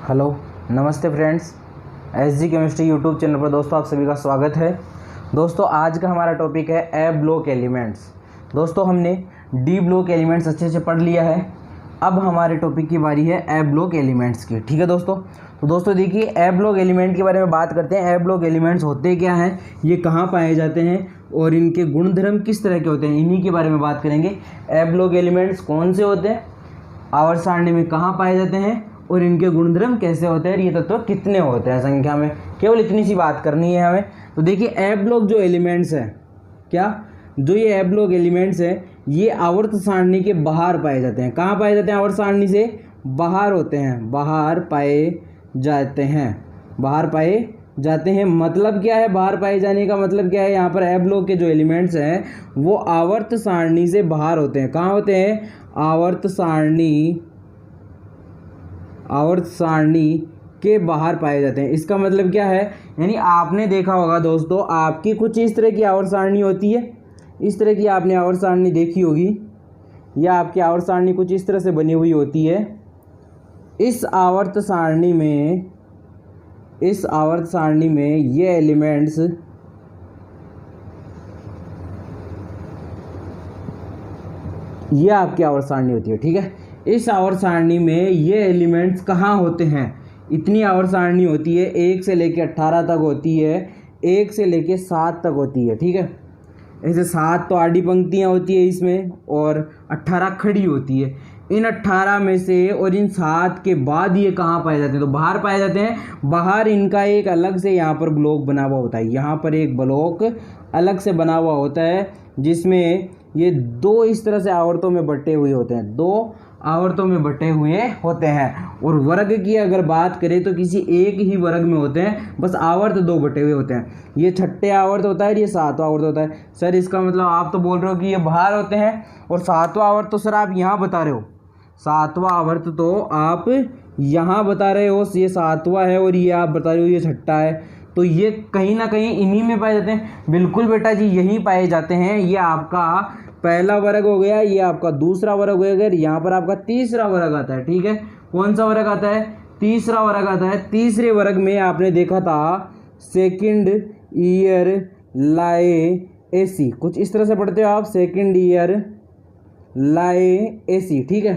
Hello, नमस्ते friends. SG chemistry YouTube channel पर दोस्तों आप सभी का स्वागत है। दोस्तों आज का हमारा टॉपिक है ए ब्लॉक एलिमेंट्स। दोस्तों हमने डी ब्लॉक एलिमेंट्स अच्छे से पढ़ लिया है। अब हमारे टॉपिक की बारी है ए ब्लॉक एलिमेंट्स की। ठीक है दोस्तों, तो दोस्तों देखिए ए ब्लॉक एलिमेंट के बारे में बात करते हैं। ए ब्लॉक एलिमेंट्स होते क्या हैं, ये कहाँ पाए जाते हैं और इनके गुणधर्म किस तरह के होते हैं, इन्हीं के बारे में बात करेंगे। ए ब्लॉक एलिमेंट्स कौन से होते हैं, आवर्त सारणी में कहाँ पाए जाते हैं और इनके गुणधर्म कैसे होते हैं, ये तत्व कितने होते हैं संख्या में, केवल इतनी सी बात करनी है हमें। तो देखिए ए ब्लॉक जो एलिमेंट्स हैं, जो ये ए ब्लॉक एलिमेंट्स हैं ये आवर्त सारणी के बाहर पाए जाते हैं। कहाँ पाए जाते हैं, आवर्त सारणी से बाहर होते हैं, बाहर पाए जाते हैं। मतलब क्या है बाहर पाए जाने का मतलब क्या है, यहाँ पर ए ब्लॉक के जो एलिमेंट्स हैं वो आवर्त सारणी से बाहर होते हैं। कहाँ होते हैं, आवर्त सारणी के बाहर पाए जाते हैं। इसका मतलब क्या है, यानी आपने देखा होगा दोस्तों, आपकी कुछ इस तरह की आवर्त सारणी होती है, इस तरह की आपने आवर्त सारणी देखी होगी, या आपकी आवर्त सारणी कुछ इस तरह से बनी हुई होती है। इस आवर्त सारणी में ये एलिमेंट्स ये आपकी आवर्त सारणी होती है। ठीक है, इस आवर्त सारणी में ये एलिमेंट्स कहाँ होते हैं, इतनी आवर्त सारणी होती है, 1 से लेकर 18 तक होती है, 1 से लेकर 7 तक होती है। ठीक है, ऐसे 7 तो आड़ी पंक्तियाँ होती है इसमें और 18 खड़ी होती है। इन 18 में से और इन 7 के बाद ये कहाँ पाए जाते हैं, तो बाहर पाए जाते हैं। बाहर इनका एक अलग से यहाँ पर ब्लॉक बना हुआ होता है, यहाँ पर एक ब्लॉक अलग से बना हुआ होता है जिसमें ये दो इस तरह से आवर्तों में बटे हुए होते हैं, दो आवर्तों में बटे हुए होते हैं। और वर्ग की अगर बात करें तो किसी एक ही वर्ग में होते हैं, बस आवर्त दो बटे हुए होते हैं। ये छठे आवर्त होता है, ये सातवां आवर्त होता है। सर इसका मतलब आप तो बोल रहे हो कि ये बाहर होते हैं और सातवां आवर्त तो सर आप यहाँ बता रहे हो, सातवां आवर्त तो आप यहाँ बता रहे हो, ये सातवां है और ये आप बता रहे हो ये छठा है, तो ये कहीं ना कहीं इन्हीं में पाए जाते हैं। बिल्कुल बेटा जी, यहीं पाए जाते हैं। ये आपका पहला वर्ग हो गया, ये आपका दूसरा वर्ग हो गया, यहाँ पर आपका तीसरा वर्ग आता है। ठीक है, कौन सा वर्ग आता है, तीसरा वर्ग आता है। तीसरे वर्ग में आपने देखा था सेकंड ईयर लाए एसी, कुछ इस तरह से पढ़ते हो आप, सेकंड ईयर लाए एसी। ठीक है,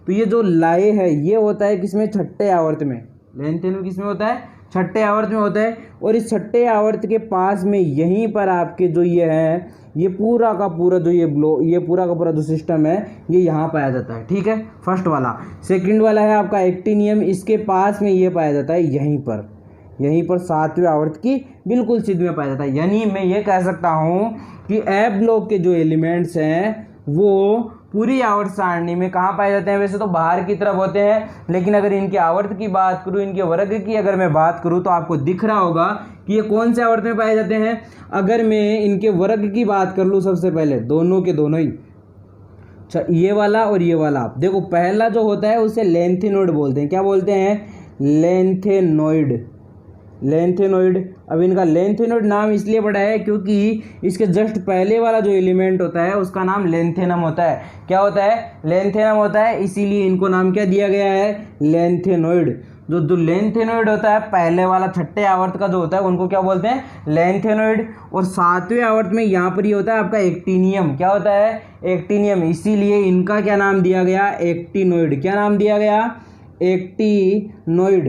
तो ये जो लाए है ये होता है किसमें, छठे आवर्त में, लेनदेन में किसमें होता है, छठे आवर्त में होता है। और इस छठे आवर्त के पास में यहीं पर आपके जो ये है, ये पूरा का पूरा जो ये पूरा का पूरा जो सिस्टम है ये यहाँ पाया जाता है। ठीक है, फर्स्ट वाला। सेकंड वाला है आपका एक्टिनियम, इसके पास में ये पाया जाता है यहीं पर सातवें आवर्त की बिल्कुल सिद्ध में पाया जाता है। यानी मैं ये कह सकता हूँ कि ए ब्लॉक के जो एलिमेंट्स हैं वो पूरी आवर्त सारणी में कहाँ पाए जाते हैं, वैसे तो बाहर की तरफ होते हैं, लेकिन अगर इनके आवर्त की बात करूँ, इनके वर्ग की अगर मैं बात करूँ तो आपको दिख रहा होगा कि ये कौन से आवर्त में पाए जाते हैं। अगर मैं इनके वर्ग की बात कर लूँ सबसे पहले, दोनों के दोनों ही, ये वाला और ये वाला, आप देखो पहला जो होता है उसे लेंथेनोइड बोलते हैं। क्या बोलते हैं, लेंथेनोइड। अब इनका लेंथेनोइड नाम इसलिए पड़ा है क्योंकि इसके जस्ट पहले वाला जो एलिमेंट होता है उसका नाम लेंथेनम होता है। क्या होता है, लेंथेनम होता है, इसीलिए इनको नाम क्या दिया गया है, लेंथेनोइड। जो लेंथेनोइड होता है पहले वाला छठे आवर्त का जो होता है उनको क्या बोलते हैं, लेंथेनोइड। और सातवें आवर्त में यहाँ पर ये होता है आपका एक्टिनियम। क्या होता है, एक्टिनियम, इसीलिए इनका क्या नाम दिया गया, एक्टिनोइड। क्या नाम दिया गया, एक्टिनोइड।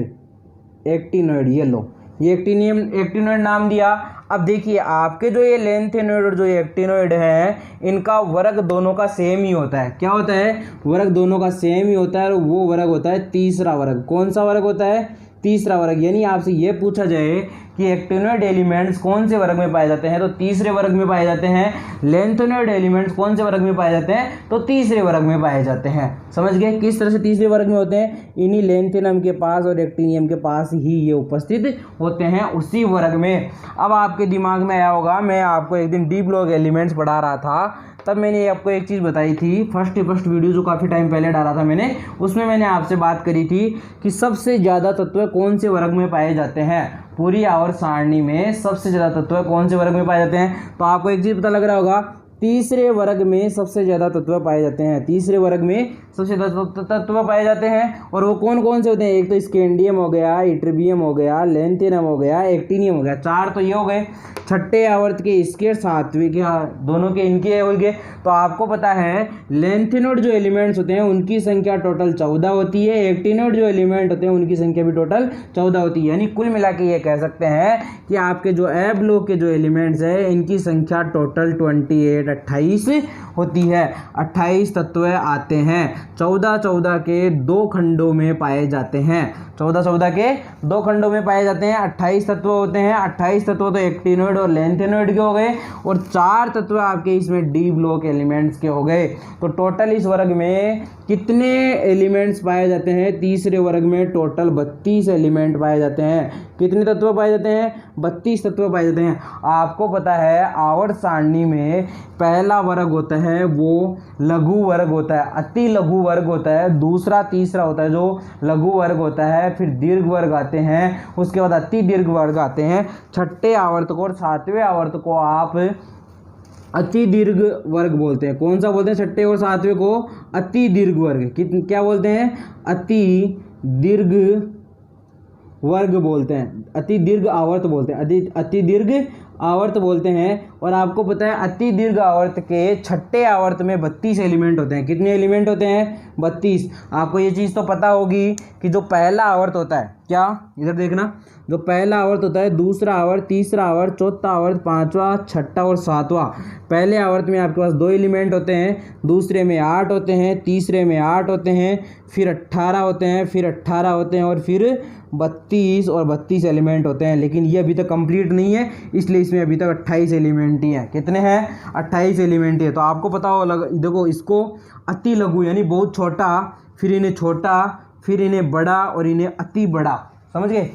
ये लो, ये एक्टिनोइड नाम दिया। अब देखिए आपके जो ये लेंथेनोइड और जो ये एक्टिनोइड है इनका वर्ग दोनों का सेम ही होता है। क्या होता है, वर्ग दोनों का सेम ही होता है और वो वर्ग होता है तीसरा वर्ग। कौन सा वर्ग होता है, तीसरा वर्ग। यानी आपसे ये पूछा जाए कि एक्टिनोइड एलिमेंट्स कौन से वर्ग में पाए जाते हैं, तो तीसरे वर्ग में पाए जाते हैं। लेंथेनोइड एलिमेंट्स कौन से वर्ग में पाए जाते हैं, तो तीसरे वर्ग में पाए जाते हैं। समझ गए किस तरह से तीसरे वर्ग में होते हैं, इन्हीं लेंथेनम के पास और एक्टिनियम के पास ही ये उपस्थित होते हैं, उसी वर्ग में। अब आपके दिमाग में आया होगा, मैं आपको एक दिन डी ब्लॉक एलिमेंट्स पढ़ा रहा था, तब मैंने आपको एक चीज़ बताई थी, फर्स्ट वीडियो जो काफ़ी टाइम पहले डाला था मैंने, उसमें मैंने आपसे बात करी थी कि सबसे ज़्यादा तत्व कौन से वर्ग में पाए जाते हैं, पूरी आवर्त सारणी में सबसे ज़्यादा तत्व कौन से वर्ग में पाए जाते हैं। तो आपको एक चीज़ पता लग रहा होगा, तीसरे वर्ग में सबसे ज़्यादा तत्व पाए जाते हैं। तीसरे वर्ग में सबसे ज़्यादा तत्व पाए जाते हैं और वो कौन कौन से होते हैं? एक तो स्कैंडियम हो गया, इट्रिबियम हो गया, लेंथेनम हो गया, एक्टिनियम हो गया। 4 तो ये हो गए। छठे आवर्त के इसके और सातवें के दोनों के इनके हो गए। तो आपको पता है लेंथेनोड जो एलिमेंट्स होते हैं उनकी संख्या टोटल 14 होती है, एक्टिनोड जो एलिमेंट होते हैं उनकी संख्या भी टोटल 14 होती है। यानी कुल मिला के ये कह सकते हैं कि आपके जो ए ब्लॉक के जो एलिमेंट्स है इनकी संख्या टोटल 28 होती है। 28 तत्व आते हैं, 14 के 2 खंडों में पाए जाते हैं। 14 के 2 खंडों में पाए जाते हैं। 28 तत्व होते हैं। 28 तत्व तो एक्टिनोइड और लेंथेनोइड के हो गए और 4 तत्व आपके इसमें डी ब्लॉक एलिमेंट्स के हो गए। तो टोटल इस वर्ग में कितने एलिमेंट्स पाए जाते हैं? तीसरे वर्ग में टोटल 32 एलिमेंट पाए जाते हैं। कितने तत्व पाए जाते हैं? 32 तत्व पाए जाते हैं। आपको पता है आवर्त सारणी में पहला वर्ग होता है वो लघु वर्ग होता है, अति लघु वर्ग होता है। दूसरा तीसरा होता है जो लघु वर्ग होता है, फिर दीर्घ वर्ग आते हैं, उसके बाद अति दीर्घ वर्ग आते हैं। छठे आवर्त को और सातवें आवर्त को आप अति दीर्घ वर्ग बोलते हैं। कौन सा बोलते हैं? छठे और सातवें को अति दीर्घ वर्ग। क्या बोलते हैं? अति दीर्घ वर्ग बोलते हैं, अति दीर्घ आवर्त बोलते हैं, अति दीर्घ आवर्त बोलते हैं। और आपको पता है अति दीर्घ आवर्त के छठे आवर्त में 32 एलिमेंट होते हैं। कितने एलिमेंट होते हैं? 32। आपको ये चीज़ तो पता होगी कि जो पहला आवर्त होता है, क्या इधर देखना, जो पहला आवर्त होता है, दूसरा आवर्त, तीसरा आवर्त, चौथा आवर्त, पांचवा, छठा और सातवां। पहले आवर्त में आपके पास 2 एलिमेंट होते हैं, दूसरे में 8 होते हैं, तीसरे में 8 होते हैं, फिर 18 होते हैं, फिर 18 होते हैं और फिर 32 और 32 एलिमेंट होते हैं। लेकिन ये अभी तक कंप्लीट नहीं है, इसलिए इसमें अभी तक 28 एलिमेंट ही हैं। कितने हैं? 28 एलिमेंट ही है। तो आपको पता हो देखो इसको अति लघु यानी बहुत छोटा, फिर इन्हें छोटा, फिर इन्हें बड़ा और इन्हें अति बड़ा। समझ गए?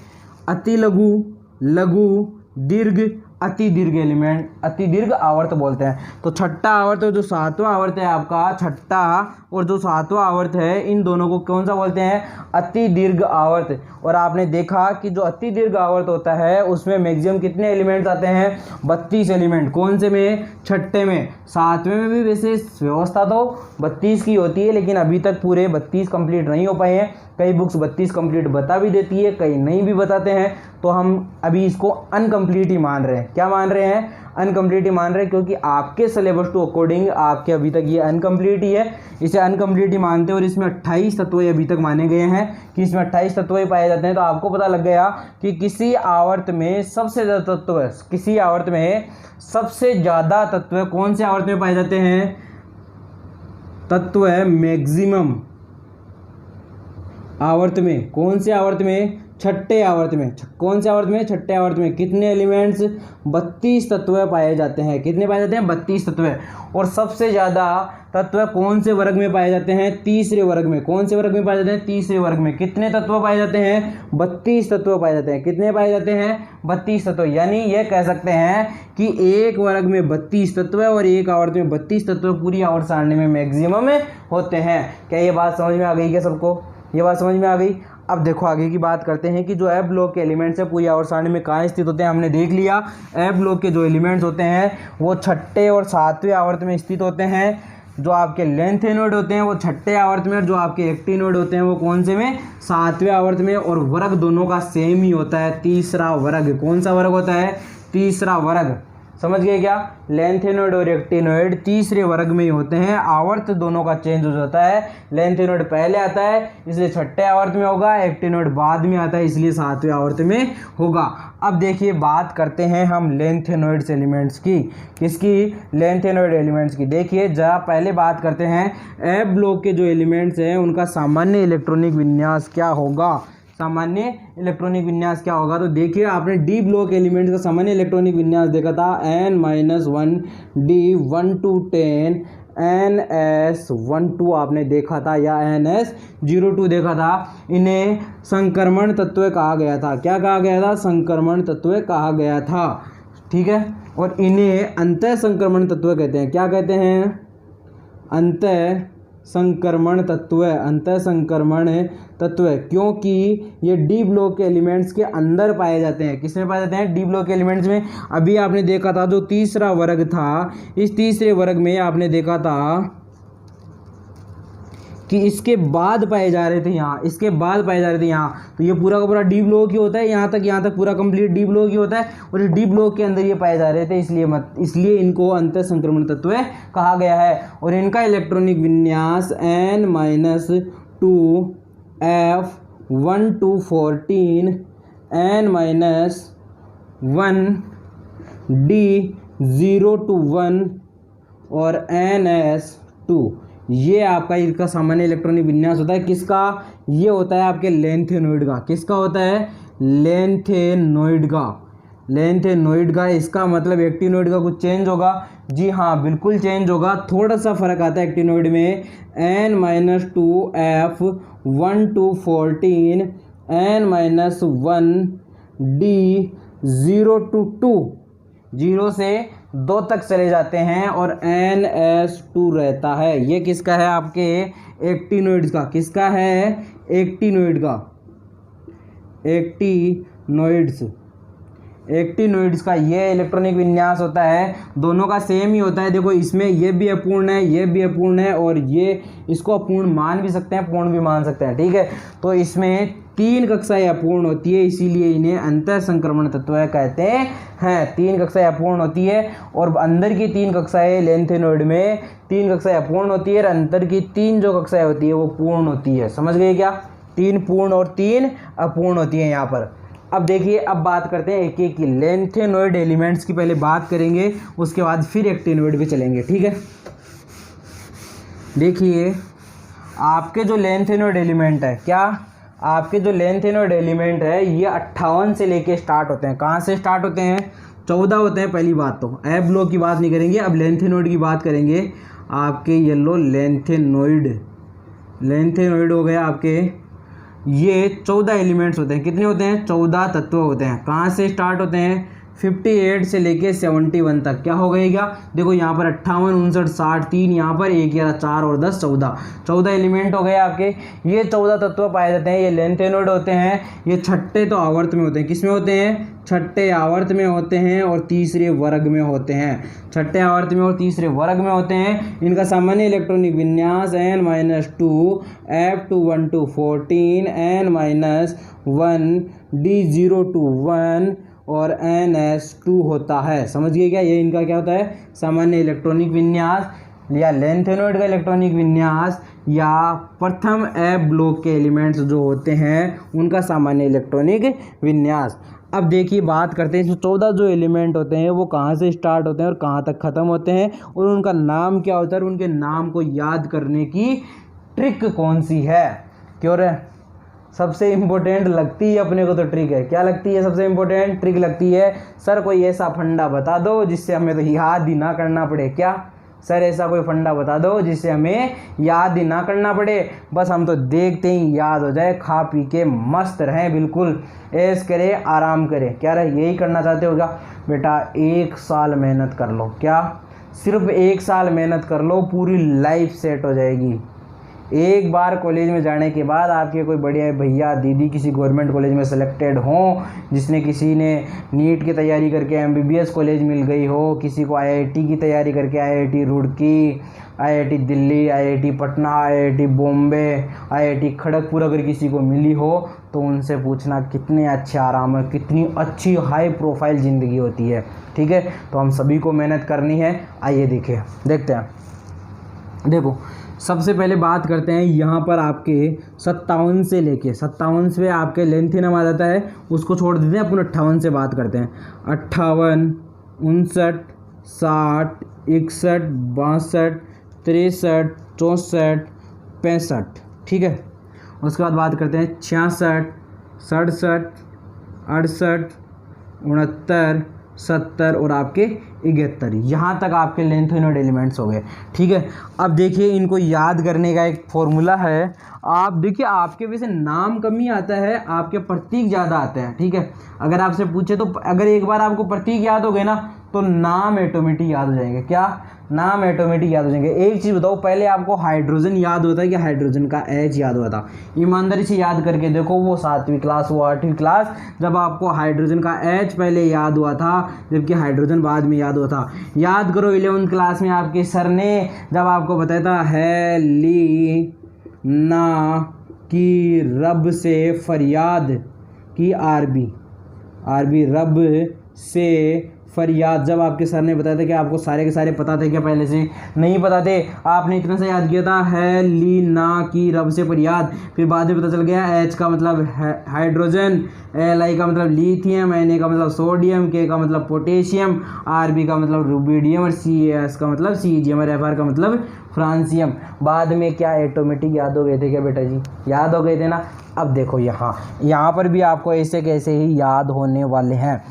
अति लघु, लघु, दीर्घ, अति दीर्घ एलिमेंट, अति दीर्घ आवर्त बोलते हैं। तो छठा आवर्त और जो सातवां आवर्त है आपका, छठा और जो सातवां आवर्त है, इन दोनों को कौन सा बोलते हैं? अति दीर्घ आवर्त। और आपने देखा कि जो अति दीर्घ आवर्त होता है उसमें मैक्सिमम कितने एलिमेंट्स आते हैं? 32 एलिमेंट। कौन से में? छठे में। सातवें में भी वैसे व्यवस्था तो 32 की होती है, लेकिन अभी तक पूरे 32 कंप्लीट नहीं हो पाए हैं। कई बुक्स 32 कंप्लीट बता भी देती है, कई नहीं भी बताते हैं। तो हम अभी इसको अनकम्प्लीट ही मान रहे हैं। क्या मान रहे हैं? अनकम्प्लीट ही मान रहे हैं, क्योंकि आपके सिलेबस टू अकॉर्डिंग आपके अभी तक ये अनकम्प्लीट ही है, इसे अनकम्प्लीट ही मानते हैं। और इसमें 28 तत्व अभी तक माने गए हैं कि इसमें 28 तत्व ही पाए जाते हैं। तो आपको पता लग गया कि किसी आवर्त में सबसे ज़्यादा तत्व, किसी आवर्त में सबसे ज़्यादा तत्व कौन से आवर्त में पाए जाते हैं? तत्व है मैक्सिमम आवर्त में। कौन से आवर्त में? छठे आवर्त में। कौन से आवर्त में? छठे आवर्त में। कितने एलिमेंट्स? 32 तत्व पाए जाते हैं। कितने पाए जाते हैं? 32 तत्व। और सबसे ज़्यादा तत्व कौन से वर्ग में पाए जाते हैं? तीसरे वर्ग में। कौन से वर्ग में पाए जाते हैं? तीसरे वर्ग में। कितने तत्व पाए जाते हैं? 32 तत्व पाए जाते हैं। कितने पाए जाते हैं? 32 तत्व। यानी ये कह सकते हैं कि एक वर्ग में 32 तत्व और एक आवर्त में 32 तत्व पूरी आवर्त सारणी में मैक्सिमम होते हैं। क्या ये बात समझ में आ गई? क्या सबको ये बात समझ में आ गई? अब देखो आगे की बात करते हैं कि जो ए ब्लॉक के एलिमेंट्स है पूरी आवर्त सारणी में कहाँ स्थित होते हैं। हमने देख लिया ए ब्लॉक के जो एलिमेंट्स होते हैं वो छठे और सातवें आवर्त में स्थित होते हैं। जो आपके लेंथेनोइड होते हैं वो छठे आवर्त में, और जो आपके एक्टिनोइड होते हैं वो कौन से में? सातवें आवर्त में। और वर्ग दोनों का सेम ही होता है, तीसरा वर्ग। कौन सा वर्ग होता है? तीसरा वर्ग। समझ गए क्या? लेंथेनोइड और एक्टिनोइड तीसरे वर्ग में ही होते हैं। आवर्त दोनों का चेंज हो जाता है। लेंथेनोइड पहले आता है इसलिए छठे आवर्त में होगा, एक्टिनोइड बाद में आता है इसलिए सातवें आवर्त में होगा। अब देखिए बात करते हैं हम लेंथेनोइड्स एलिमेंट्स की। किसकी? लेंथेनोइड एलिमेंट्स की। देखिए जहाँ पहले बात करते हैं ए ब्लॉक के जो एलिमेंट्स हैं उनका सामान्य इलेक्ट्रॉनिक विन्यास क्या होगा। सामान्य इलेक्ट्रॉनिक विन्यास क्या होगा? तो देखिए आपने डी ब्लॉक एलिमेंट्स का सामान्य इलेक्ट्रॉनिक विन्यास देखा था n-1 d 1 to 10 ns12 आपने देखा था, या ns02 देखा था। इन्हें संक्रमण तत्व कहा गया था। क्या कहा गया था? संक्रमण तत्व कहा गया था। ठीक है। और इन्हें अंतः संक्रमण तत्व कहते हैं। क्या कहते हैं? अंतः संक्रमण तत्व है, अंतः संक्रमण तत्व है, क्योंकि ये डी ब्लॉक के एलिमेंट्स के अंदर पाए जाते हैं। किसमें पाए जाते हैं? डी ब्लॉक के एलिमेंट्स में। अभी आपने देखा था जो तीसरा वर्ग था, इस तीसरे वर्ग में आपने देखा था कि इसके बाद पाए जा रहे थे यहाँ, इसके बाद पाए जा रहे थे यहाँ, तो ये पूरा का पूरा डी ब्लॉक ही होता है, यहाँ तक पूरा कंप्लीट डी ब्लॉक ही होता है, और इस डी ब्लॉक के अंदर ये पाए जा रहे थे, इसलिए इनको अंतः संक्रमण तत्व कहा गया है। और इनका इलेक्ट्रॉनिक विन्यास N-2F1 N-1D0 और NS2, ये आपका इसका सामान्य इलेक्ट्रॉनिक विन्यास होता है। किसका? ये होता है आपके लेंथेनॉइड का। किसका होता है? लेंथेनॉइड का। लेंथेनॉइड का। इसका मतलब एक्टिनॉइड का कुछ चेंज होगा? जी हाँ, बिल्कुल चेंज होगा। थोड़ा सा फर्क आता है एक्टिनॉइड में। N-2F1 N-1D0 0 से 2 तक चले जाते हैं और NS2 रहता है। ये किसका है? आपके एक्टिनॉइड्स का। किसका है? एक्टिनॉइड का। एक्टिनॉइड्स का ये इलेक्ट्रॉनिक विन्यास होता है। दोनों का सेम ही होता है। देखो इसमें ये भी अपूर्ण है, ये भी अपूर्ण है, और ये इसको अपूर्ण मान भी सकते हैं, पूर्ण भी मान सकते हैं। ठीक है, तो इसमें 3 कक्षाएं अपूर्ण होती है, इसीलिए इन्हें अंतः संक्रमण तत्व कहते हैं। 3 कक्षाएं अपूर्ण होती है, और अंदर की 3 कक्षाएं लेंथेनॉइड में 3 कक्षाएं अपूर्ण होती है, और अंदर की 3 जो कक्षाएं होती है वो पूर्ण होती है। समझ गए क्या? 3 पूर्ण और 3 अपूर्ण होती है यहाँ पर। अब देखिए, अब बात करते हैं एक एक की। लेंथेनॉइड एलिमेंट्स की पहले बात करेंगे, उसके बाद फिर एक्टिनॉइड पे चलेंगे। ठीक है, देखिए आपके जो लेंथेनॉइड एलिमेंट है, क्या आपके जो लेंथेनॉइड एलिमेंट है ये 58 से लेके स्टार्ट होते हैं। कहाँ से स्टार्ट होते हैं? 14 होते हैं। पहली बात तो एफ ब्लॉक की बात नहीं करेंगे, अब लेंथेनॉइड की बात करेंगे। आपके येलो लेंथेनॉइड हो गया आपके। ये 14 एलिमेंट्स होते हैं। कितने होते हैं? 14 तत्व होते हैं। कहाँ से स्टार्ट होते हैं? 58 से लेके 71 तक। क्या हो गया? देखो यहाँ पर 58, 59, 60, 3 यहाँ पर 1, 11, 4 और 10, 14 एलिमेंट हो गए आपके। ये 14 तत्व पाए जाते हैं, ये लेंथेनॉइड होते हैं। ये छठे तो आवर्त में होते हैं। किस में होते हैं? छठे आवर्त में होते हैं और तीसरे वर्ग में होते हैं। छठे आवर्त में और तीसरे वर्ग में होते हैं। इनका सामान्य इलेक्ट्रॉनिक विन्यास N-2F2 N-1D0 और NS2 होता है। समझ गए क्या? ये इनका क्या होता है? सामान्य इलेक्ट्रॉनिक विन्यास, या लेंथेनॉइड का इलेक्ट्रॉनिक विन्यास, या प्रथम एफ ब्लॉक के एलिमेंट्स जो होते हैं उनका सामान्य इलेक्ट्रॉनिक विन्यास। अब देखिए बात करते हैं इसमें 14 जो एलिमेंट होते हैं वो कहाँ से स्टार्ट होते हैं और कहाँ तक ख़त्म होते हैं, और उनका नाम क्या होता है, और उनके नाम को याद करने की ट्रिक कौन सी है। क्यों रे? सबसे इम्पोर्टेंट लगती है अपने को तो ट्रिक है। क्या लगती है? सबसे इम्पोर्टेंट ट्रिक लगती है। सर कोई ऐसा फंडा बता दो जिससे हमें तो याद ही ना करना पड़े। क्या सर? ऐसा कोई फंडा बता दो जिससे हमें याद ही ना करना पड़े, बस हम तो देखते ही याद हो जाए, खा पी के मस्त रहें, बिल्कुल ऐश करें, आराम करें। क्या रहे? यही करना चाहते हो क्या? बेटा 1 साल मेहनत कर लो। क्या? सिर्फ 1 साल मेहनत कर लो, पूरी लाइफ सेट हो जाएगी। एक बार कॉलेज में जाने के बाद आपके कोई बढ़िया भैया दीदी किसी गवर्नमेंट कॉलेज में सेलेक्टेड हों, जिसने किसी ने नीट की तैयारी करके MBBS कॉलेज मिल गई हो, किसी को IIT की तैयारी करके IIT Roorkee, IIT Delhi, IIT Patna, IIT Bombay, IIT Kharagpur अगर किसी को मिली हो तो उनसे पूछना कितने अच्छे आराम है, कितनी अच्छी हाई प्रोफाइल ज़िंदगी होती है। ठीक है, तो हम सभी को मेहनत करनी है। आइए देखते हैं। देखो सबसे पहले बात करते हैं यहाँ पर आपके 57 से लेके 57 पे आपके लेंथेनम आ जाता है, उसको छोड़ देते हैं, अपन 58 से बात करते हैं। 58, 59, 60, 61, 62, 63, 64, 65। ठीक है, उसके बाद बात करते हैं 66, 67, 68, 69, 70 और आपके 71। यहाँ तक आपके लेंथेनॉइड एलिमेंट्स हो गए। ठीक है, अब देखिए इनको याद करने का एक फॉर्मूला है। आप देखिए आपके वैसे नाम कम ही आता है, आपके प्रतीक ज़्यादा आते हैं। ठीक है, अगर आपसे पूछे तो अगर एक बार आपको प्रतीक याद हो गए ना तो नाम ऑटोमेटिक याद हो जाएंगे। क्या? नाम ऑटोमेटिक याद हो जाएंगे। एक चीज़ बताओ, पहले आपको हाइड्रोजन याद होता है कि हाइड्रोजन का एच याद होता? ईमानदारी से याद करके देखो, वो 7वीं क्लास वो 8वीं क्लास, जब आपको हाइड्रोजन का एच पहले याद हुआ था जबकि हाइड्रोजन बाद में याद हुआ था। याद करो 11वीं क्लास में आपके सर ने जब आपको बताया था हेलिना की रब से फरियाद की, आरबी रब से फरियाद, जब आपके सर ने बताया था कि आपको सारे के सारे पता थे क्या? पहले से नहीं पता थे, आपने इतना सा याद किया था हेलिना की रब से फरियाद। फिर बाद में पता चल गया एच का मतलब हाइड्रोजन, एल का मतलब लिथियम, एन का मतलब सोडियम, के का मतलब पोटेशियम, आरबी का मतलब रूबिडियम और सी एस का मतलब सीजियम और एफ आर का मतलब फ्रांसियम। बाद में क्या ऑटोमेटिक याद हो गए थे क्या बेटा जी? याद हो गए थे ना। अब देखो यहाँ पर भी आपको ऐसे कैसे ही याद होने वाले हैं।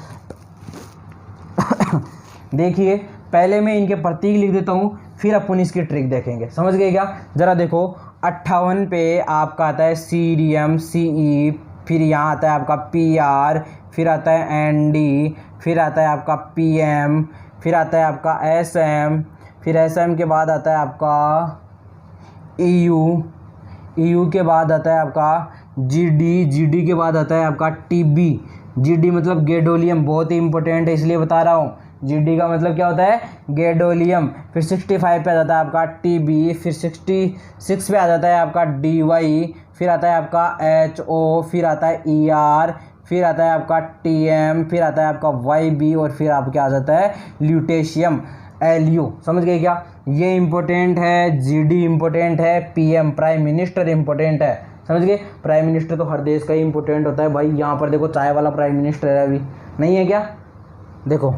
देखिए पहले मैं इनके प्रतीक लिख देता हूँ, फिर अपन इसकी ट्रिक देखेंगे। समझ गए क्या? जरा देखो 58 पे आपका आता है सीरियम Ce, फिर यहाँ आता है आपका Pr, फिर आता है Nd, फिर आता है आपका Pm, फिर आता है आपका Sm, फिर Sm के बाद आता है आपका Eu के बाद आता है आपका Gd के बाद आता है आपका Tb। Gd मतलब गैडोलियम, बहुत ही इंपॉर्टेंट है इसलिए बता रहा हूँ। Gd का मतलब क्या होता है? गैडोलियम। फिर 65 पे आ जाता है आपका Tb, फिर 66 पे आ जाता है आपका Dy, फिर आता है आपका HO, फिर आता है Er, फिर आता है आपका Tm, फिर आता है आपका Yb और फिर आपके आ जाता है ल्यूटेशियम Lu। समझ गए क्या? ये इंपॉर्टेंट है, Gd इंपॉर्टेंट है, Pm प्राइम मिनिस्टर इंपॉर्टेंट है। समझ गए? प्राइम मिनिस्टर तो हर देश का ही इंपॉर्टेंट होता है भाई। यहाँ पर देखो चाय वाला प्राइम मिनिस्टर है, अभी नहीं है क्या? देखो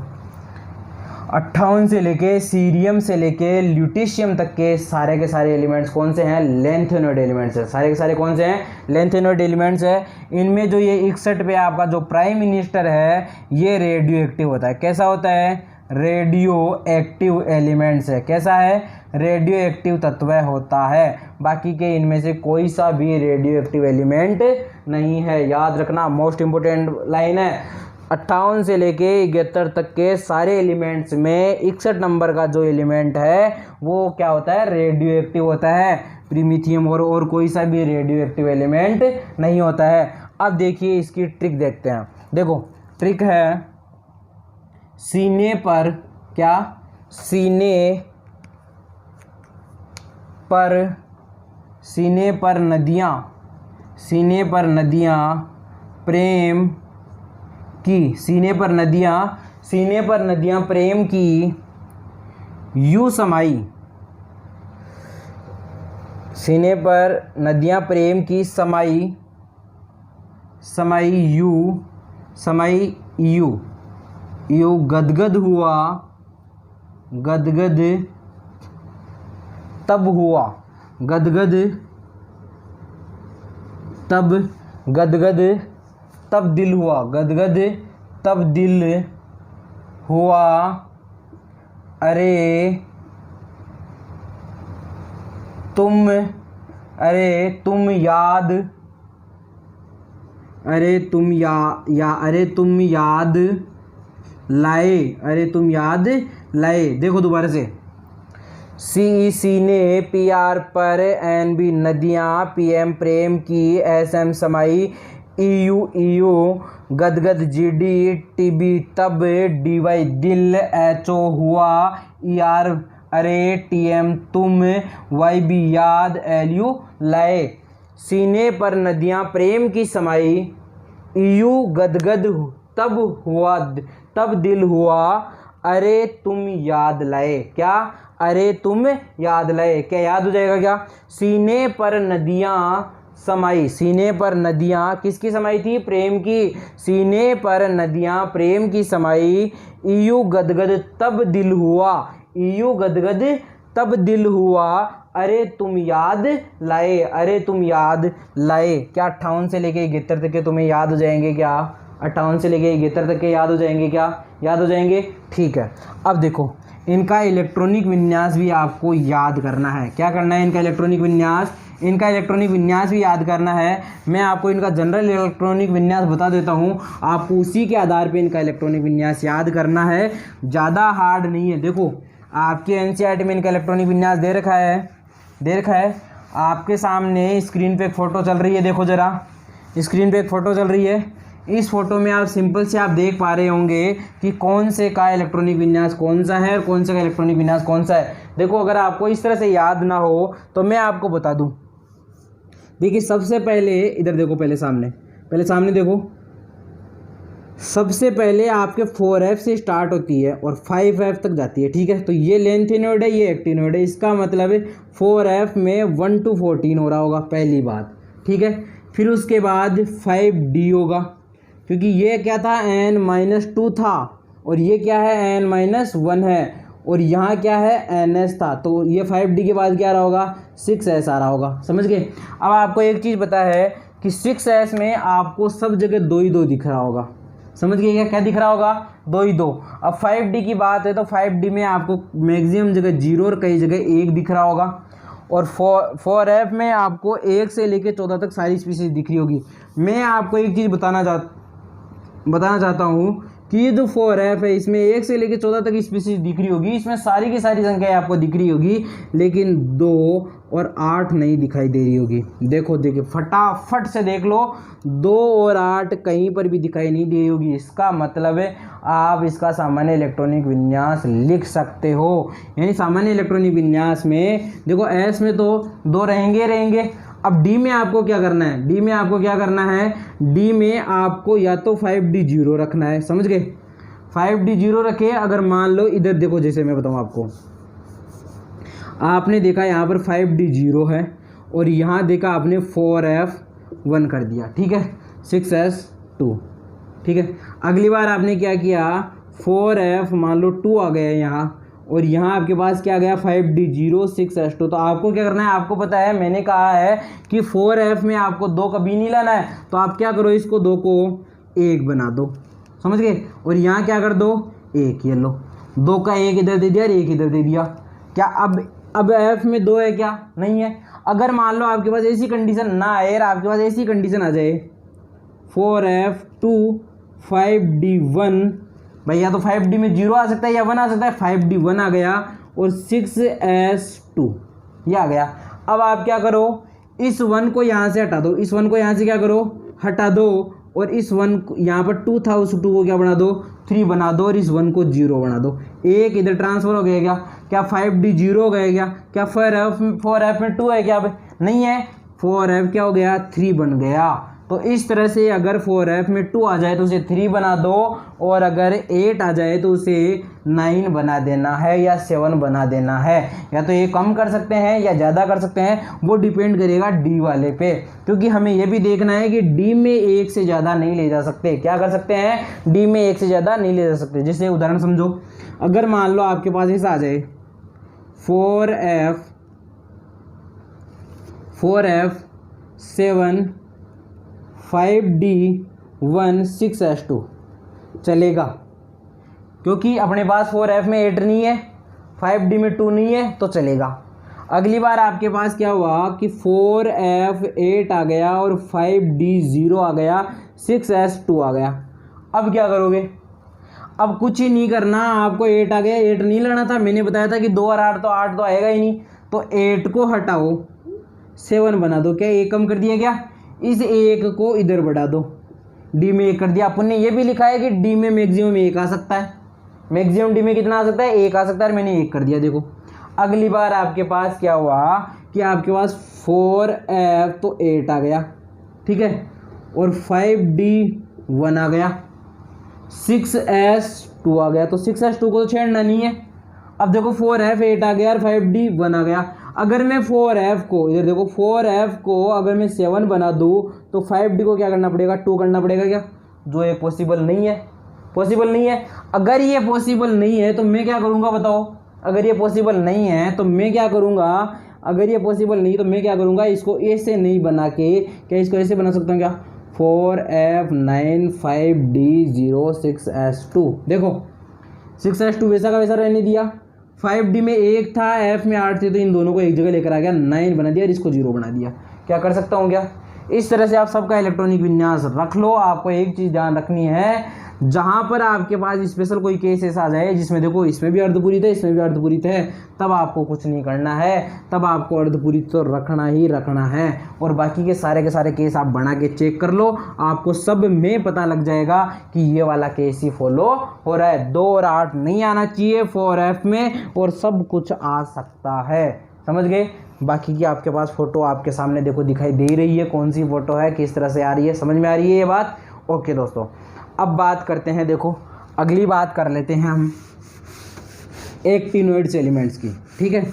58 से लेके सीरियम से लेके ल्यूटेशियम तक के सारे एलिमेंट्स कौन से हैं? लेंथेनॉइड एलिमेंट्स हैं। सारे के सारे कौन से हैं? लेंथेनॉइड एलिमेंट्स है। इनमें जो ये 61 पे आपका जो प्राइम मिनिस्टर है ये रेडियो एक्टिव होता है। कैसा होता है? रेडियो एक्टिव एलिमेंट्स है। कैसा है? रेडियो एक्टिव तत्व होता है। बाकी के इनमें से कोई सा भी रेडियो एक्टिव एलिमेंट नहीं है। याद रखना, मोस्ट इंपोर्टेंट लाइन है। 58 से लेके 71 तक के सारे एलिमेंट्स में 61 नंबर का जो एलिमेंट है वो क्या होता है? रेडियो एक्टिव होता है। प्रीमिथियम और कोई सा भी रेडियो एक्टिव एलिमेंट नहीं होता है। अब देखिए इसकी ट्रिक देखते हैं। देखो ट्रिक है, सीने पर क्या? सीने पर नदियाँ प्रेम की, सीने पर नदियाँ प्रेम की यूं समाई, सीने पर नदियाँ प्रेम की समाई यू गदगद तब दिल हुआ, अरे तुम याद लाए। देखो दोबारा से, सीने Pr पर Nb नदियाँ, Pm प्रेम की, Sm समाई, EU गदगद, Gd Tb तब, Dy दिल, HO हुआ, Er अरे, Tm तुम, Yb याद, Lu लाए। सीने पर नदियाँ प्रेम की समाई, EU गदगद तब दिल हुआ, अरे तुम याद लाए। क्या? अरे तुम याद लाए। क्या याद हो जाएगा क्या? सीने पर नदियाँ किसकी समाई थी? प्रेम की। सीने पर नदियाँ प्रेम की समाई, EU गदगद तब दिल हुआ, अरे तुम याद लाए। क्या 58 से लेके 71 तक के तुम्हें याद हो जाएंगे क्या? 58 से लेके 71 तक के याद हो जाएंगे क्या? याद हो जाएंगे। ठीक है, अब देखो इनका इलेक्ट्रॉनिक विन्यास भी आपको याद करना है। क्या करना है? इनका इलेक्ट्रॉनिक विन्यास भी याद करना है। मैं आपको इनका जनरल इलेक्ट्रॉनिक विन्यास बता देता हूँ, आपको उसी के आधार पे इनका इलेक्ट्रॉनिक विन्यास याद करना है। ज़्यादा हार्ड नहीं है। देखो आपके एनसीईआरटी में इनका इलेक्ट्रॉनिक विन्यास दे रखा है। आपके सामने स्क्रीन पे एक फ़ोटो चल रही है, देखो ज़रा स्क्रीन पे एक फ़ोटो चल रही है। इस फोटो में आप सिंपल से आप देख पा रहे होंगे कि कौन से का इलेक्ट्रॉनिक विन्यास कौन सा है और कौन से का इलेक्ट्रॉनिक विन्यास कौन सा है। देखो अगर आपको इस तरह से याद ना हो तो मैं आपको बता दूं। देखिए सबसे पहले इधर देखो, पहले सामने देखो, सबसे पहले आपके 4F से स्टार्ट होती है और 5F तक जाती है, ठीक है। तो ये लेंथिनोइड है, ये एक्टिनोइड है, इसका मतलब है 4F में 1 to 14 हो रहा होगा, पहली बात, ठीक है। फिर उसके बाद 5D होगा, क्योंकि ये क्या था n-2 था और ये क्या है n-1 है और यहाँ क्या है ns था, तो ये 5D के बाद क्या आ रहा होगा 6s आ रहा होगा, समझ गए। अब आपको एक चीज़ पता है कि 6s में आपको सब जगह 2 ही 2 दिख रहा होगा, समझ गए क्या दिख रहा होगा 2 ही 2। अब 5D की बात है तो 5D में आपको मैक्सिमम जगह 0 और कई जगह 1 दिख रहा होगा और 4F में आपको 1 से लेकर 14 तक सारी स्पीसीज दिख रही होगी। मैं आपको एक चीज़ बताना चाहता हूँ कि ये जो 4F है इसमें 1 से लेकर 14 तक स्पीसीज दिख रही होगी, इसमें सारी की सारी संख्याएं आपको दिख रही होगी, लेकिन 2 और 8 नहीं दिखाई दे रही होगी। देखिए फटाफट से देख लो, 2 और 8 कहीं पर भी दिखाई नहीं दे रही होगी। इसका मतलब है आप इसका सामान्य इलेक्ट्रॉनिक विन्यास लिख सकते हो। यानी सामान्य इलेक्ट्रॉनिक विन्यास में देखो S में तो 2 रहेंगे। अब D में आपको क्या करना है, D में आपको या तो 5D 0 रखना है, समझ गए। 5D 0 रखे, अगर मान लो इधर देखो, जैसे मैं बताऊँ आपको, आपने देखा यहाँ पर 5D 0 है और यहाँ देखा आपने 4F 1 कर दिया, ठीक है, 6S 2, ठीक है। अगली बार आपने क्या किया, 4F मान लो 2 आ गया यहाँ और यहाँ आपके पास क्या गया 5D 0 6S 2। तो आपको क्या करना है, आपको पता है मैंने कहा है कि 4F में आपको 2 कभी नहीं लाना है, तो आप क्या करो, इसको 2 को 1 बना दो, समझ गए। और यहाँ क्या कर दो 1, ये लो 2 का 1 इधर दे दिया और 1 इधर दे दिया। क्या अब F में 2 है क्या, नहीं है। अगर मान लो आपके पास ऐसी कंडीशन ना आए, आपके पास ऐसी कंडीशन आ जाए 4F 2 5D 1, भाई या तो 5D में 0 आ सकता है या 1 आ सकता है, 5D 1 आ गया और 6S 2 ये आ गया। अब आप क्या करो, इस 1 को यहाँ से हटा दो, इस 1 को यहाँ से क्या करो हटा दो और इस 1 यहाँ पर 2 था, उस 2 को क्या बना दो 3 बना दो और इस 1 को 0 बना दो। 1 इधर ट्रांसफर हो गया क्या 5D 0 हो गया क्या 4F में 2 है क्या, नहीं है, 4F क्या हो गया 3 बन गया। तो इस तरह से अगर 4F में 2 आ जाए तो उसे 3 बना दो और अगर 8 आ जाए तो उसे 9 बना देना है या 7 बना देना है। या तो ये कम कर सकते हैं या ज़्यादा कर सकते हैं, वो डिपेंड करेगा D वाले पे, क्योंकि हमें ये भी देखना है कि D में 1 से ज़्यादा नहीं ले जा सकते। क्या कर सकते हैं, D में 1 से ज़्यादा नहीं ले जा सकते। जैसे उदाहरण समझो, अगर मान लो आपके पास ऐसा आ जाए 4F 7 5D 1 6S 2 चलेगा, क्योंकि अपने पास 4F में 8 नहीं है, 5D में 2 नहीं है, तो चलेगा। अगली बार आपके पास क्या हुआ कि 4F 8 आ गया और 5D 0 आ गया, 6S 2 आ गया। अब क्या करोगे, अब कुछ ही नहीं करना, आपको 8 आ गया, 8 नहीं लेना था, मैंने बताया था कि 2 और 8 तो आएगा ही नहीं, तो 8 को हटाओ 7 बना दो। क्या 1 कम कर दिया, क्या इस 1 को इधर बढ़ा दो, D में 1 कर दिया। अपन ने ये भी लिखा है कि D में मैक्सिमम 1 आ सकता है, मैक्सिमम D में कितना आ सकता है 1 आ सकता है, मैंने 1 कर दिया। देखो अगली बार आपके पास क्या हुआ कि आपके पास 4F तो 8 आ गया, ठीक है, और 5D 1 आ गया, 6S 2 आ गया, तो 6S 2 को तो छेड़ना नहीं है। अब देखो 4F 8 आ गया और 5D 1 आ गया। अगर मैं 4F को इधर देखो 4F को अगर मैं 7 बना दूँ तो 5D को क्या करना पड़ेगा 2 करना पड़ेगा, क्या जो ये पॉसिबल नहीं है, पॉसिबल नहीं है। अगर ये पॉसिबल नहीं है तो मैं क्या करूँगा बताओ, अगर ये पॉसिबल नहीं है तो मैं क्या करूँगा, अगर ये पॉसिबल नहीं तो मैं क्या करूँगा, इसको ऐसे नहीं बना के, क्या इसको ऐसे बना सकता हूँ क्या 4F 9 5D 0 6S 2। देखो 6S 2 वैसा का वैसा रहने दिया, 5D में 1 था, F में 8 थे, तो इन दोनों को एक जगह लेकर आ गया, 9 बना दिया और इसको 0 बना दिया। क्या कर सकता हूँ क्या, इस तरह से आप सबका इलेक्ट्रॉनिक विन्यास रख लो। आपको एक चीज़ ध्यान रखनी है, जहाँ पर आपके पास स्पेशल कोई केस ऐसा आ जाए जिसमें देखो इसमें भी अर्धपूरित है, इसमें भी अर्धपूरित है, तब आपको कुछ नहीं करना है, तब आपको अर्धपूरित तो रखना ही रखना है। और बाकी के सारे केस आप बना के चेक कर लो, आपको सब में पता लग जाएगा कि ये वाला केस ही फॉलो हो रहा है। 2 और 8 नहीं आना चाहिए 4F में, और सब कुछ आ सकता है। समझ गए? बाकी की आपके पास फोटो आपके सामने देखो दिखाई दे रही है, कौन सी फोटो है, किस तरह से आ रही है, समझ में आ रही है ये बात? ओके दोस्तों, अब बात करते हैं, देखो अगली बात कर लेते हैं हम एक्टिनोइड्स एलिमेंट्स की। ठीक है,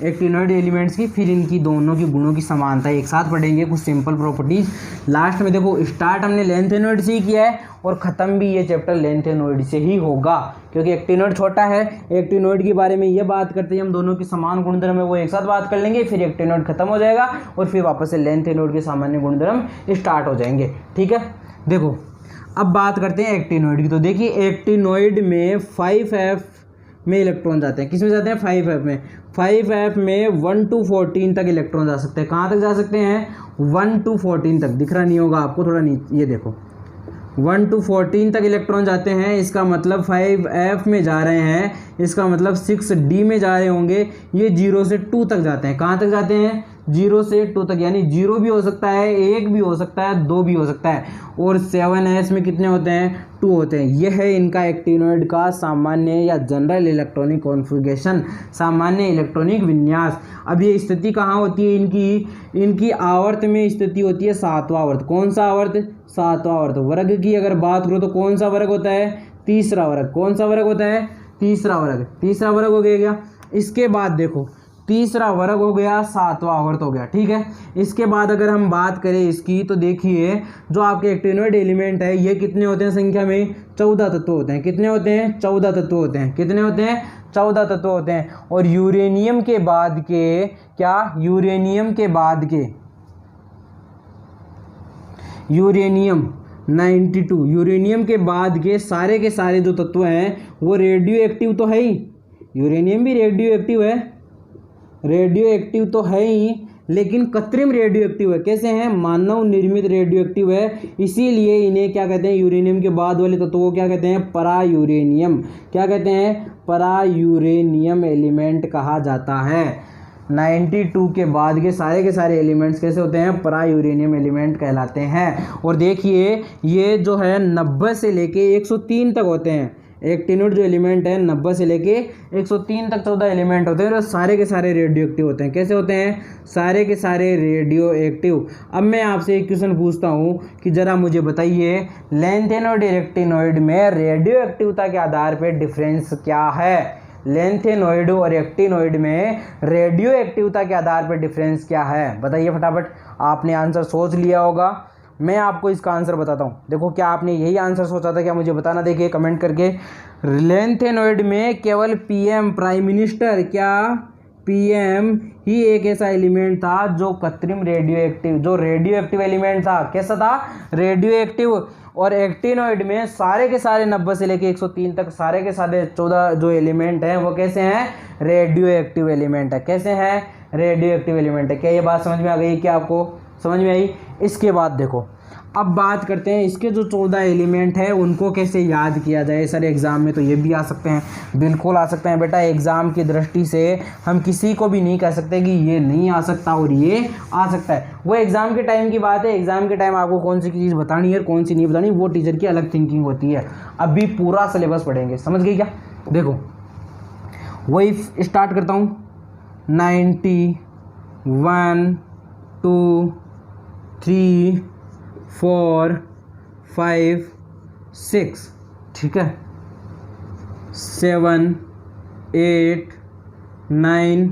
एक्टिनोइड एलिमेंट्स की, फिर इनकी दोनों की गुणों की समानता एक साथ पढ़ेंगे, कुछ सिंपल प्रॉपर्टीज। लास्ट में देखो स्टार्ट हमने लेंथेनोइड से ही किया है और ख़त्म भी ये चैप्टर लेंथेनोइड से ही होगा, क्योंकि एक्टिनोइड छोटा है। एक्टिनोइड के बारे में ये बात करते हैं हम, दोनों की समान गुणधर्म है वो एक साथ बात कर लेंगे, फिर एक्टिनोइड खत्म हो जाएगा और फिर वापस से लेंथेनोइड के सामान्य गुणधर्म स्टार्ट हो जाएंगे। ठीक है, देखो अब बात करते हैं एक्टिनोइड की। तो देखिए एक्टिनोइड में 5F में इलेक्ट्रॉन जाते हैं, किस में जाते हैं? 5F में। 5F में 1 to 14 तक इलेक्ट्रॉन जा सकते हैं। कहाँ तक जा सकते हैं? 1 to 14 तक। दिख रहा नहीं होगा आपको, थोड़ा नीचे ये देखो, 1 to 14 तक इलेक्ट्रॉन जाते हैं। इसका मतलब 5F में जा रहे हैं, इसका मतलब 6D में जा रहे होंगे। ये 0 से 2 तक जाते हैं। कहाँ तक जाते हैं? 0 से 2 तक, यानी 0 भी हो सकता है, 1 भी हो सकता है, 2 भी हो सकता है। और 7S में कितने होते हैं? 2 होते हैं। यह है इनका एक्टिनोइड का सामान्य या जनरल इलेक्ट्रॉनिक कॉन्फ़िगरेशन, सामान्य इलेक्ट्रॉनिक विन्यास। अब ये स्थिति कहाँ होती है इनकी आवर्त में स्थिति होती है 7वां आवर्त। कौन सा आवर्त? 7वां आवर्त। वर्ग की अगर बात करो तो कौन सा वर्ग होता है? तीसरा वर्ग। कौन सा वर्ग होता है? तीसरा वर्ग। तीसरा वर्ग हो गया क्या? इसके बाद देखो तीसरा वर्ग हो गया, 7वां आवर्त हो गया। ठीक है, इसके बाद अगर हम बात करें इसकी, तो देखिए जो आपके एक्टिनोइड एलिमेंट है ये कितने होते हैं संख्या में? 14 तत्व होते हैं। कितने होते हैं? 14 तत्व होते हैं। कितने होते हैं? 14 तत्व होते हैं। और यूरेनियम के बाद के क्या? यूरेनियम 92, यूरेनियम के बाद के सारे जो तत्व हैं वो रेडियो एक्टिव तो है ही। यूरेनियम भी रेडियो एक्टिव है, रेडियो एक्टिव तो है ही, लेकिन कृत्रिम रेडियो एक्टिव है। कैसे हैं? मानव निर्मित रेडियो एक्टिव है। इसीलिए इन्हें क्या कहते हैं? यूरेनियम के बाद वाले तत्वों को क्या कहते हैं? परा यूरेनियम। क्या कहते हैं? परा यूरेनियम एलिमेंट कहा जाता है। 92 के बाद के सारे एलिमेंट्स कैसे होते हैं? परा यूरेनियम एलिमेंट कहलाते हैं। और देखिए ये जो है 90 से लेके 103 तक होते हैं। एक्टिनोइड जो एलिमेंट है 90 से लेके 103 तक 14 एलिमेंट होते हैं और सारे के सारे रेडियो एक्टिव होते हैं। कैसे होते हैं? सारे के सारे रेडियो एक्टिव। अब मैं आपसे एक क्वेश्चन पूछता हूँ कि ज़रा मुझे बताइए लेंथेनोइड और एक्टिनोइड में रेडियो एक्टिवता के आधार पर डिफरेंस क्या है? लेंथेनोइड और एक्टिनोइड में रेडियो एक्टिवता के आधार पर डिफरेंस क्या है? बताइए फटाफट। आपने आंसर सोच लिया होगा, मैं आपको इसका आंसर बताता हूँ। देखो क्या आपने यही आंसर सोचा था क्या? मुझे बताना, देखिए कमेंट करके। लेंथेनोइड में केवल PM प्राइम मिनिस्टर, क्या PM ही एक ऐसा एलिमेंट था जो कृत्रिम रेडियो एक्टिव एलिमेंट था। कैसा था? Radio active. और एक्टिनोइड में सारे के सारे 90 से लेके 103 तक सारे के सारे 14 जो एलिमेंट हैं वो कैसे हैं? रेडियो एक्टिव एलिमेंट है। कैसे हैं? रेडियो एक्टिव एलिमेंट है। क्या ये बात समझ में आ गई? क्या आपको समझ में आई? इसके बाद देखो अब बात करते हैं इसके जो 14 एलिमेंट है उनको कैसे याद किया जाए। सर एग्ज़ाम में तो ये भी आ सकते हैं, बिल्कुल आ सकते हैं बेटा। एग्ज़ाम की दृष्टि से हम किसी को भी नहीं कह सकते कि ये नहीं आ सकता और ये आ सकता है। वो एग्ज़ाम के टाइम की बात है। एग्ज़ाम के टाइम आपको कौन सी चीज़ बतानी है और कौन सी नहीं बतानी, वो टीचर की अलग थिंकिंग होती है। अभी पूरा सिलेबस पढ़ेंगे, समझ गए क्या? देखो वही स्टार्ट करता हूँ। 90, 1, 2, 3, 4, 5, 6, ठीक है, 7, 8, 9,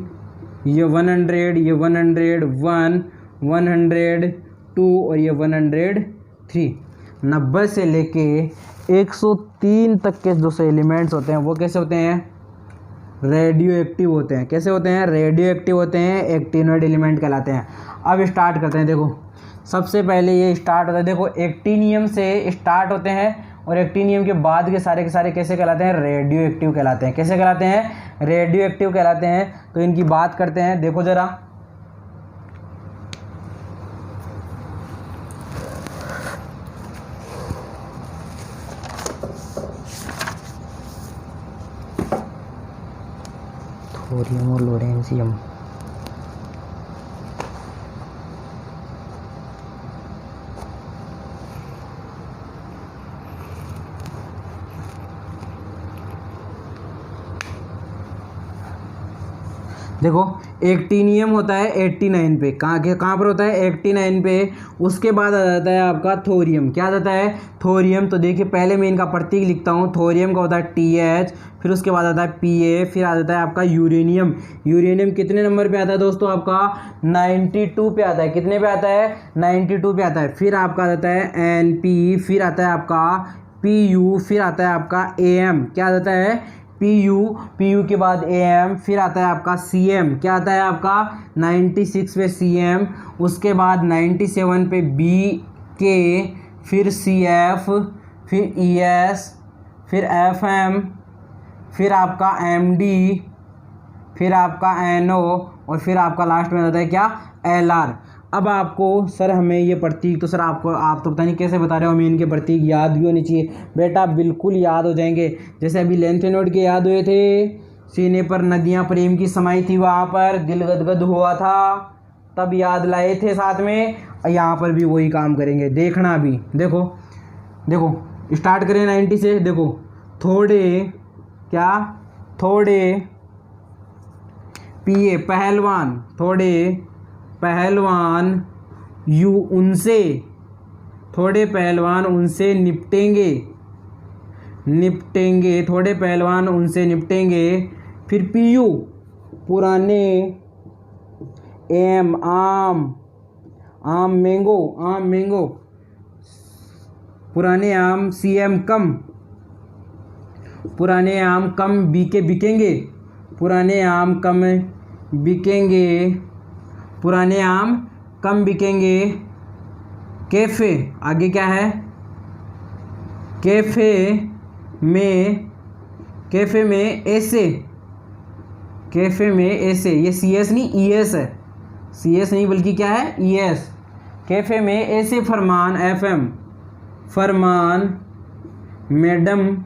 ये 100, ये 101, 102 और ये 103। 90 से लेके 103 तक के जो एलिमेंट्स होते हैं वो कैसे होते हैं? रेडियो एक्टिव होते हैं। कैसे होते हैं? रेडियो एक्टिव होते हैं, एक्टिनोइड एलिमेंट कहलाते हैं। अब स्टार्ट करते हैं। देखो सबसे पहले ये स्टार्ट होता है, देखो एक्टिनियम से स्टार्ट होते हैं और एक्टिनियम के बाद के सारे कैसे कहलाते हैं? रेडियो एक्टिव कहलाते हैं। कैसे कहलाते हैं? रेडियो एक्टिव कहलाते हैं। तो इनकी बात करते हैं। देखो जरा, थोरियम और लोरेंशियम। देखो एक्टिनियम होता है 89 पे, कहाँ पर होता है 89 पे। उसके बाद आ जाता है आपका थोरियम। क्या आ जाता है थोरियम। तो देखिए पहले मैं इनका प्रतीक लिखता हूँ। थोरियम का होता है TH, फिर उसके बाद आता है PA, फिर आ जाता है आपका यूरेनियम। यूरेनियम कितने नंबर पे आता है दोस्तों आपका 92 पे आता है। कितने पे आता है 92 पे आता है। फिर आपका आ जाता है NP, फिर आता है आपका PU, फिर आता है आपका AM। क्या आ जाता है PU के बाद AM, फिर आता है आपका CM। क्या आता है आपका 96 पे CM, उसके बाद 97 पे BK, फिर CF, फिर ES, फिर FM, फिर आपका MD, फिर आपका NO, और फिर आपका लास्ट में आता है क्या LR। अब आपको सर हमें ये प्रतीक, तो सर आपको आप तो पता नहीं कैसे बता रहे हो, हमें इनके प्रतीक याद भी होने चाहिए। बेटा बिल्कुल याद हो जाएंगे। जैसे अभी लेंथेनोड के याद हुए थे, सीने पर नदियां प्रेम की समाई थी, वहाँ पर दिल गदगद हुआ था, तब याद लाए थे साथ में। यहाँ पर भी वही काम करेंगे, देखना भी। देखो देखो स्टार्ट करें 90 से। देखो थोड़े क्या थोड़े PA पहलवान, थोड़े पहलवान यू उनसे, थोड़े पहलवान उनसे निपटेंगे, थोड़े पहलवान उनसे निपटेंगे। फिर PU पुराने AM आम मैंगो पुराने आम। CM कम, पुराने आम कम बिकेंगे, पुराने आम कम बिकेंगे, पुराने आम कम बिकेंगे। कैफे आगे क्या है कैफे में ऐसे, ये CS नहीं ES है, CS नहीं बल्कि क्या है ES। कैफे में ऐसे फरमान FM फरमान मैडम,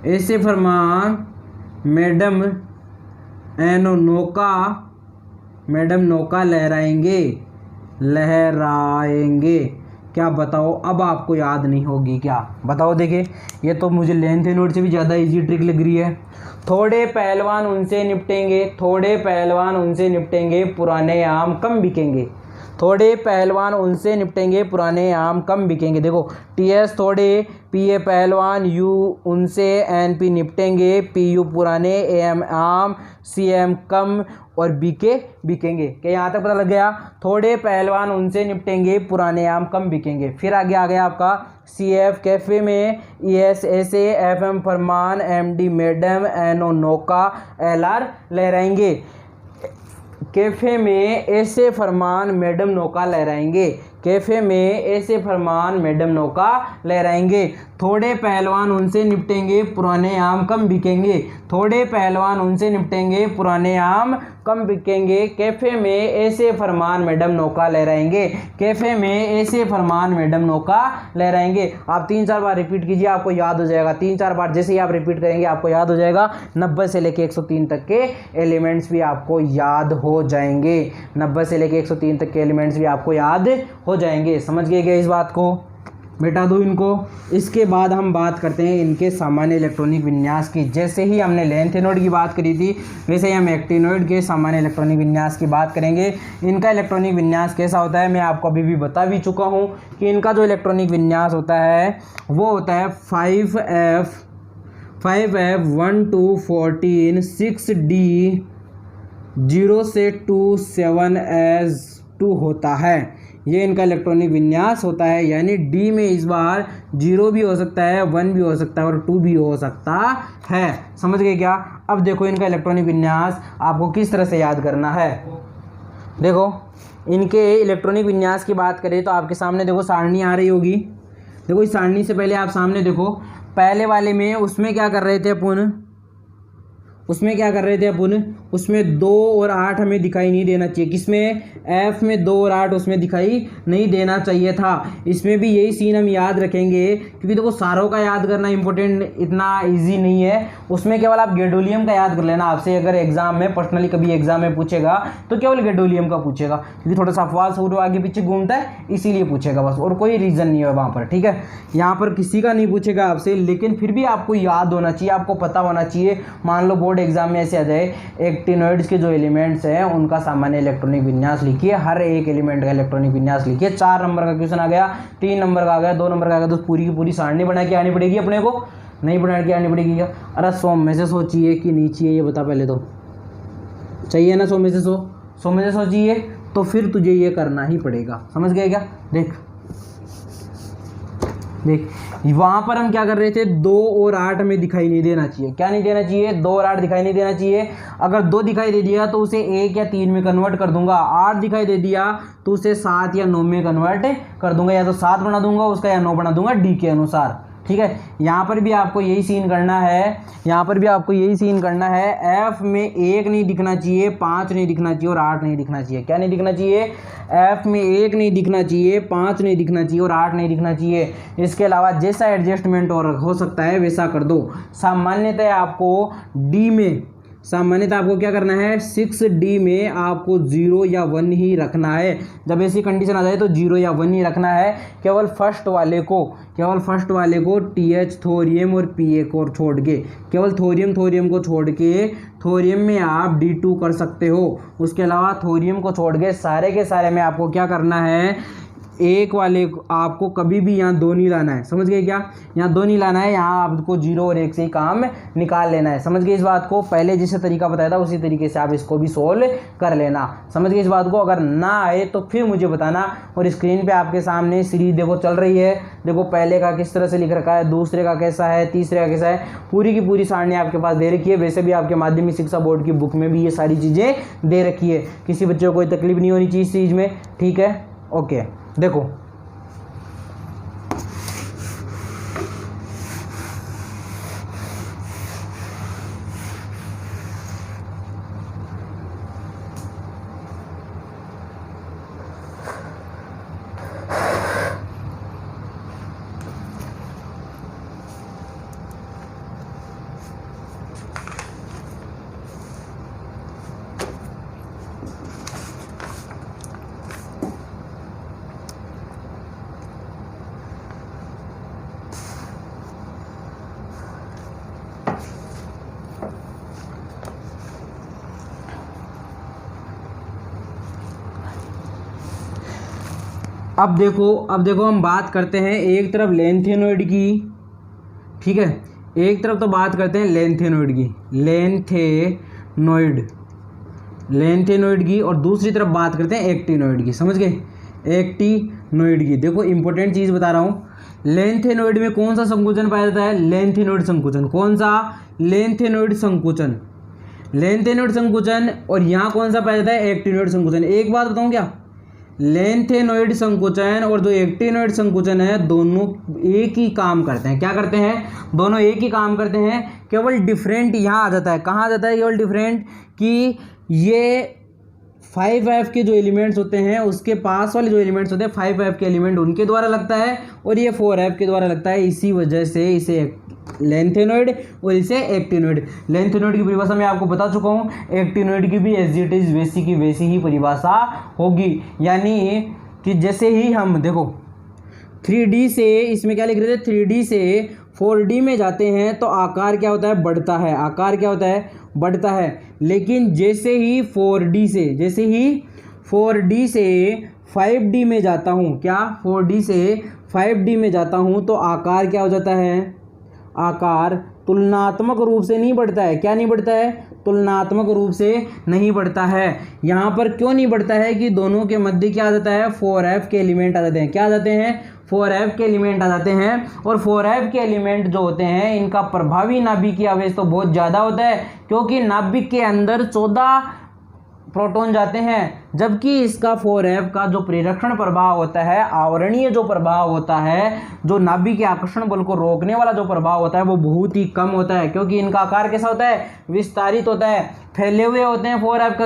ऐसे फरमान मैडम एनो नौका, मैडम नौका लहराएंगे। क्या बताओ अब आपको याद नहीं होगी क्या? बताओ। देखिए ये तो मुझे लेंथेनोड से भी ज़्यादा इजी ट्रिक लग रही है। थोड़े पहलवान उनसे निपटेंगे, थोड़े पहलवान उनसे निपटेंगे, पुराने आम कम बिकेंगे, थोड़े पहलवान उनसे निपटेंगे, पुराने आम कम बिकेंगे। देखो TS थोड़े, PA पहलवान, U उनसे, NP निपटेंगे, PU पुराने, AM आम, CM कम, और BK बिकेंगे। क्या यहाँ तक पता लग गया? थोड़े पहलवान उनसे निपटेंगे, पुराने आम कम बिकेंगे। फिर आगे आ गया आपका CF कैफे में, ES ऐसे, FM फरमान, MD मैडम, NO नौका, LR लहराएंगे। कैफे में ऐसे फरमान मैडम नौका लहराएंगे, कैफे में ऐसे फरमान मैडम नौका लहराएंगे। थोड़े पहलवान उनसे निपटेंगे, पुराने आम कम बिकेंगे, थोड़े पहलवान उनसे निपटेंगे, पुराने आम कम बिकेंगे। कैफे में ऐसे फरमान मैडम नौका लहराएंगे, कैफे में ऐसे फरमान मैडम नौका लहराएंगे। आप 3-4 बार रिपीट कीजिए, आपको याद हो जाएगा। 3-4 बार जैसे ही आप रिपीट करेंगे आपको याद हो जाएगा। 90 से लेके 103 तक के एलिमेंट्स भी आपको याद हो जाएंगे। 90 से लेके 103 तक के एलिमेंट्स भी आपको याद हो जाएंगे। समझ गए क्या इस बात को? बेटा दो इनको। इसके बाद हम बात करते हैं इनके सामान्य इलेक्ट्रॉनिक विन्यास की। जैसे ही हमने लेंथेनोड की बात करी थी, वैसे ही हम एक्टिनोइड के सामान्य इलेक्ट्रॉनिक विन्यास की बात करेंगे। इनका इलेक्ट्रॉनिक विन्यास कैसा होता है मैं आपको अभी भी बता भी चुका हूँ कि इनका जो इलेक्ट्रॉनिक विन्यास होता है वो होता है 5F 1 to 14 6D 0 से 2 7S2 होता है। ये इनका इलेक्ट्रॉनिक विन्यास होता है। यानी D में इस बार 0 भी हो सकता है, 1 भी हो सकता है और 2 भी हो सकता है। समझ गए क्या? अब देखो इनका इलेक्ट्रॉनिक विन्यास आपको किस तरह से याद करना है। देखो इनके इलेक्ट्रॉनिक विन्यास की बात करें तो आपके सामने देखो सारणी आ रही होगी। देखो इस सारणी से पहले आप सामने देखो, पहले वाले में उसमें क्या कर रहे थे अपन, उसमें क्या कर रहे थे अपन, उसमें 2 और 8 हमें दिखाई नहीं देना चाहिए। किसमें, एफ में 2 और 8 उसमें दिखाई नहीं देना चाहिए था। इसमें भी यही सीन हम याद रखेंगे, क्योंकि देखो सारों का याद करना इंपॉर्टेंट इतना ईजी नहीं है। उसमें केवल आप गैडोलियम का याद कर लेना। आपसे अगर एग्जाम में पर्सनली कभी एग्जाम में पूछेगा तो केवल गैडोलियम का पूछेगा, क्योंकि थोड़ा सा अफवाह शुरू आगे पीछे घूमता है, इसीलिए पूछेगा बस, और कोई रीजन नहीं है वहाँ पर। ठीक है, यहाँ पर किसी का नहीं पूछेगा आपसे, लेकिन फिर भी आपको याद होना चाहिए, आपको पता होना चाहिए। मान लो बोर्ड एग्जाम में ऐसे आ जाए, एक्टिनोइड्स के जो एलिमेंट्स हैं उनका सामान्य इलेक्ट्रॉनिक विन्यास लिखिए, हर एक एलिमेंट का इलेक्ट्रॉनिक विन्यास लिखिए। 4 नंबर का क्वेश्चन आ गया, 3 नंबर का आ गया, 2 नंबर का आ गया, तो पूरी की पूरी सारणी बना के आनी पड़ेगी अपने को, नहीं बना के आनी पड़ेगी क्या? अरे 100 में से सोचिए कि नीचे ये बता पहले तो, चाहिए ना 100 में से 100 में से सोचिए, तो फिर तुझे ये करना ही पड़ेगा। समझ गए क्या? देख वहां पर हम क्या कर रहे थे, 2 और 8 में दिखाई नहीं देना चाहिए। क्या नहीं देना चाहिए? 2 और 8 दिखाई नहीं देना चाहिए। अगर 2 दिखाई दे दिया तो उसे 1 या 3 में कन्वर्ट कर दूंगा, 8 दिखाई दे दिया तो उसे 7 या 9 में कन्वर्ट कर दूंगा, या तो 7 बना दूंगा उसका या 9 बना दूंगा डी के अनुसार। ठीक है, यहाँ पर भी आपको यही सीन करना है, यहाँ पर भी आपको यही सीन करना है। एफ में 1 नहीं दिखना चाहिए, 5 नहीं दिखना चाहिए और 8 नहीं दिखना चाहिए। क्या नहीं दिखना चाहिए? एफ में 1 नहीं दिखना चाहिए, 5 नहीं दिखना चाहिए और 8 नहीं दिखना चाहिए। इसके अलावा जैसा एडजस्टमेंट और हो सकता है वैसा कर दो। सामान्यतः आपको डी में, सामान्यतः आपको क्या करना है, 6D में आपको 0 या 1 ही रखना है। जब ऐसी कंडीशन आ जाए तो 0 या 1 ही रखना है। केवल फर्स्ट वाले को TH थोरियम और PA को छोड़ के, केवल थोरियम को छोड़ के, थोरियम में आप D2 कर सकते हो। उसके अलावा थोरियम को छोड़ के सारे के सारे में आपको क्या करना है, एक वाले आपको कभी भी यहाँ 2 नहीं लाना है। समझ गए क्या? यहाँ 2 नहीं लाना है, यहाँ आपको 0 और 1 से ही काम निकाल लेना है। समझ गए इस बात को? पहले जैसे तरीका बताया था उसी तरीके से आप इसको भी सोल्व कर लेना। समझ गए इस बात को? अगर ना आए तो फिर मुझे बताना। और स्क्रीन पे आपके सामने सीरीज देखो चल रही है, देखो पहले का किस तरह से लिख रखा है, दूसरे का कैसा है, तीसरे का कैसा है, पूरी की पूरी सारणी आपके पास दे रखी है। वैसे भी आपके माध्यमिक शिक्षा बोर्ड की बुक में भी ये सारी चीज़ें दे रखी है, किसी बच्चे को कोई तकलीफ नहीं होनी चाहिए इस चीज़ में। ठीक है, ओके। देखो अब देखो हम बात करते हैं एक तरफ लेंथेनोइड की, ठीक है, एक तरफ तो बात करते हैं लेंथेनोइड की, लेंथेनोइड की, और दूसरी तरफ बात करते हैं एक्टिनोइड की। समझ गए? एक्टिनोइड की। देखो इंपॉर्टेंट चीज़ बता रहा हूँ, लेंथेनोइड में कौन सा संकुचन पाया जाता है? लेंथेनोइड संकुचन। कौन सा? लेंथेनोइड संकुचन। लेंथेनोइड संकुचन। और यहाँ कौन सा पाया जाता है? एक्टिनोइड संकुचन। एक बात बताऊँ क्या, लेंथेनोइड संकुचन और जो एक्टिनोइड संकुचन है दोनों एक ही काम करते हैं। क्या करते हैं? दोनों एक ही काम करते हैं, केवल डिफरेंट यहाँ आ जाता है। कहाँ आ जाता है केवल डिफरेंट? कि ये 5F के जो एलिमेंट्स होते हैं उसके पास वाले जो एलिमेंट्स होते हैं 5F के एलिमेंट उनके द्वारा लगता है और ये 4F के द्वारा लगता है। इसी वजह से इसे लेंथेनोइड और इसे एक्टिनोइड। लेंथेनोइड की परिभाषा मैं आपको बता चुका हूँ, एक्टिनोइड की भी एज इट इज वैसी की वैसी ही परिभाषा होगी। यानी कि जैसे ही हम देखो 3D से, इसमें क्या लिख रहे थे, 3D से 4D में जाते हैं तो आकार क्या होता है? बढ़ता है। आकार क्या होता है? बढ़ता है। लेकिन जैसे ही 4D से 5D में जाता हूँ, क्या 4D से 5D में जाता हूँ तो आकार क्या हो जाता है? आकार तुलनात्मक रूप से नहीं बढ़ता है। क्या नहीं बढ़ता है? तुलनात्मक रूप से नहीं बढ़ता है। यहाँ पर क्यों नहीं बढ़ता है? कि दोनों के मध्य क्या आ जाता है? 4F के एलिमेंट आ जाते हैं। क्या आ जाते हैं? 4F के एलिमेंट आ जाते हैं। और 4F के एलिमेंट जो होते हैं इनका प्रभावी नाभिकीय आवेश तो बहुत ज़्यादा होता है, क्योंकि नाभिक के अंदर 14 प्रोटॉन जाते हैं, जबकि इसका 4F का जो प्रेरक्षण प्रभाव होता है, आवरणीय जो प्रभाव होता है, जो नाभिक के आकर्षण बल को रोकने वाला जो प्रभाव होता है वो बहुत ही कम होता है, क्योंकि इनका आकार कैसा होता है, विस्तारित होता है, फैले हुए होते हैं। 4F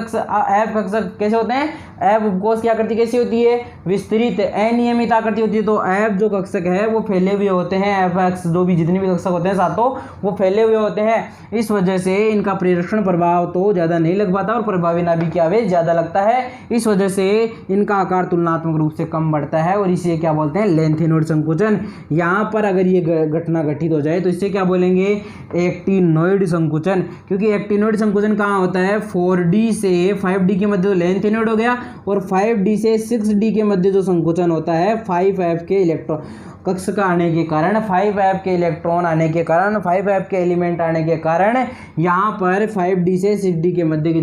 कक्षक कैसे होते हैं, F उपकोष की आकृति कैसी होती है, विस्तृत, अनियमित आकृति होती है। तो F जो कक्षक है वो फैले हुए होते हैं, F जो भी जितने भी कक्षक होते हैं सातों वो फैले हुए होते हैं। इस वजह से इनका प्रेरक्षण प्रभाव तो ज़्यादा नहीं लग पाता और प्रभावी नाभिक आवेश ज़्यादा लगता है। इस वजह से इनका आकार तुलनात्मक रूप से कम बढ़ता है और इसे क्या बोलते हैं, लेंथेनॉइड संकुचन। यहाँ पर अगर ये घटना घटित हो जाए तो इसे क्या बोलेंगे, एक्टिनॉइड संकुचन, क्योंकि एक्टिनॉइड संकुचन कहाँ होता है, 4D से 5D के मध्य जो लेंथेनॉइड हो गया और 5D से 6D के मध्य जो संकुचन होता है 5F के इलेक्ट्रॉन कक्षक आने के कारण, 5F के इलेक्ट्रॉन आने के कारण, 5F के एलिमेंट आने के कारण यहाँ पर 5D से 6D के मध्य के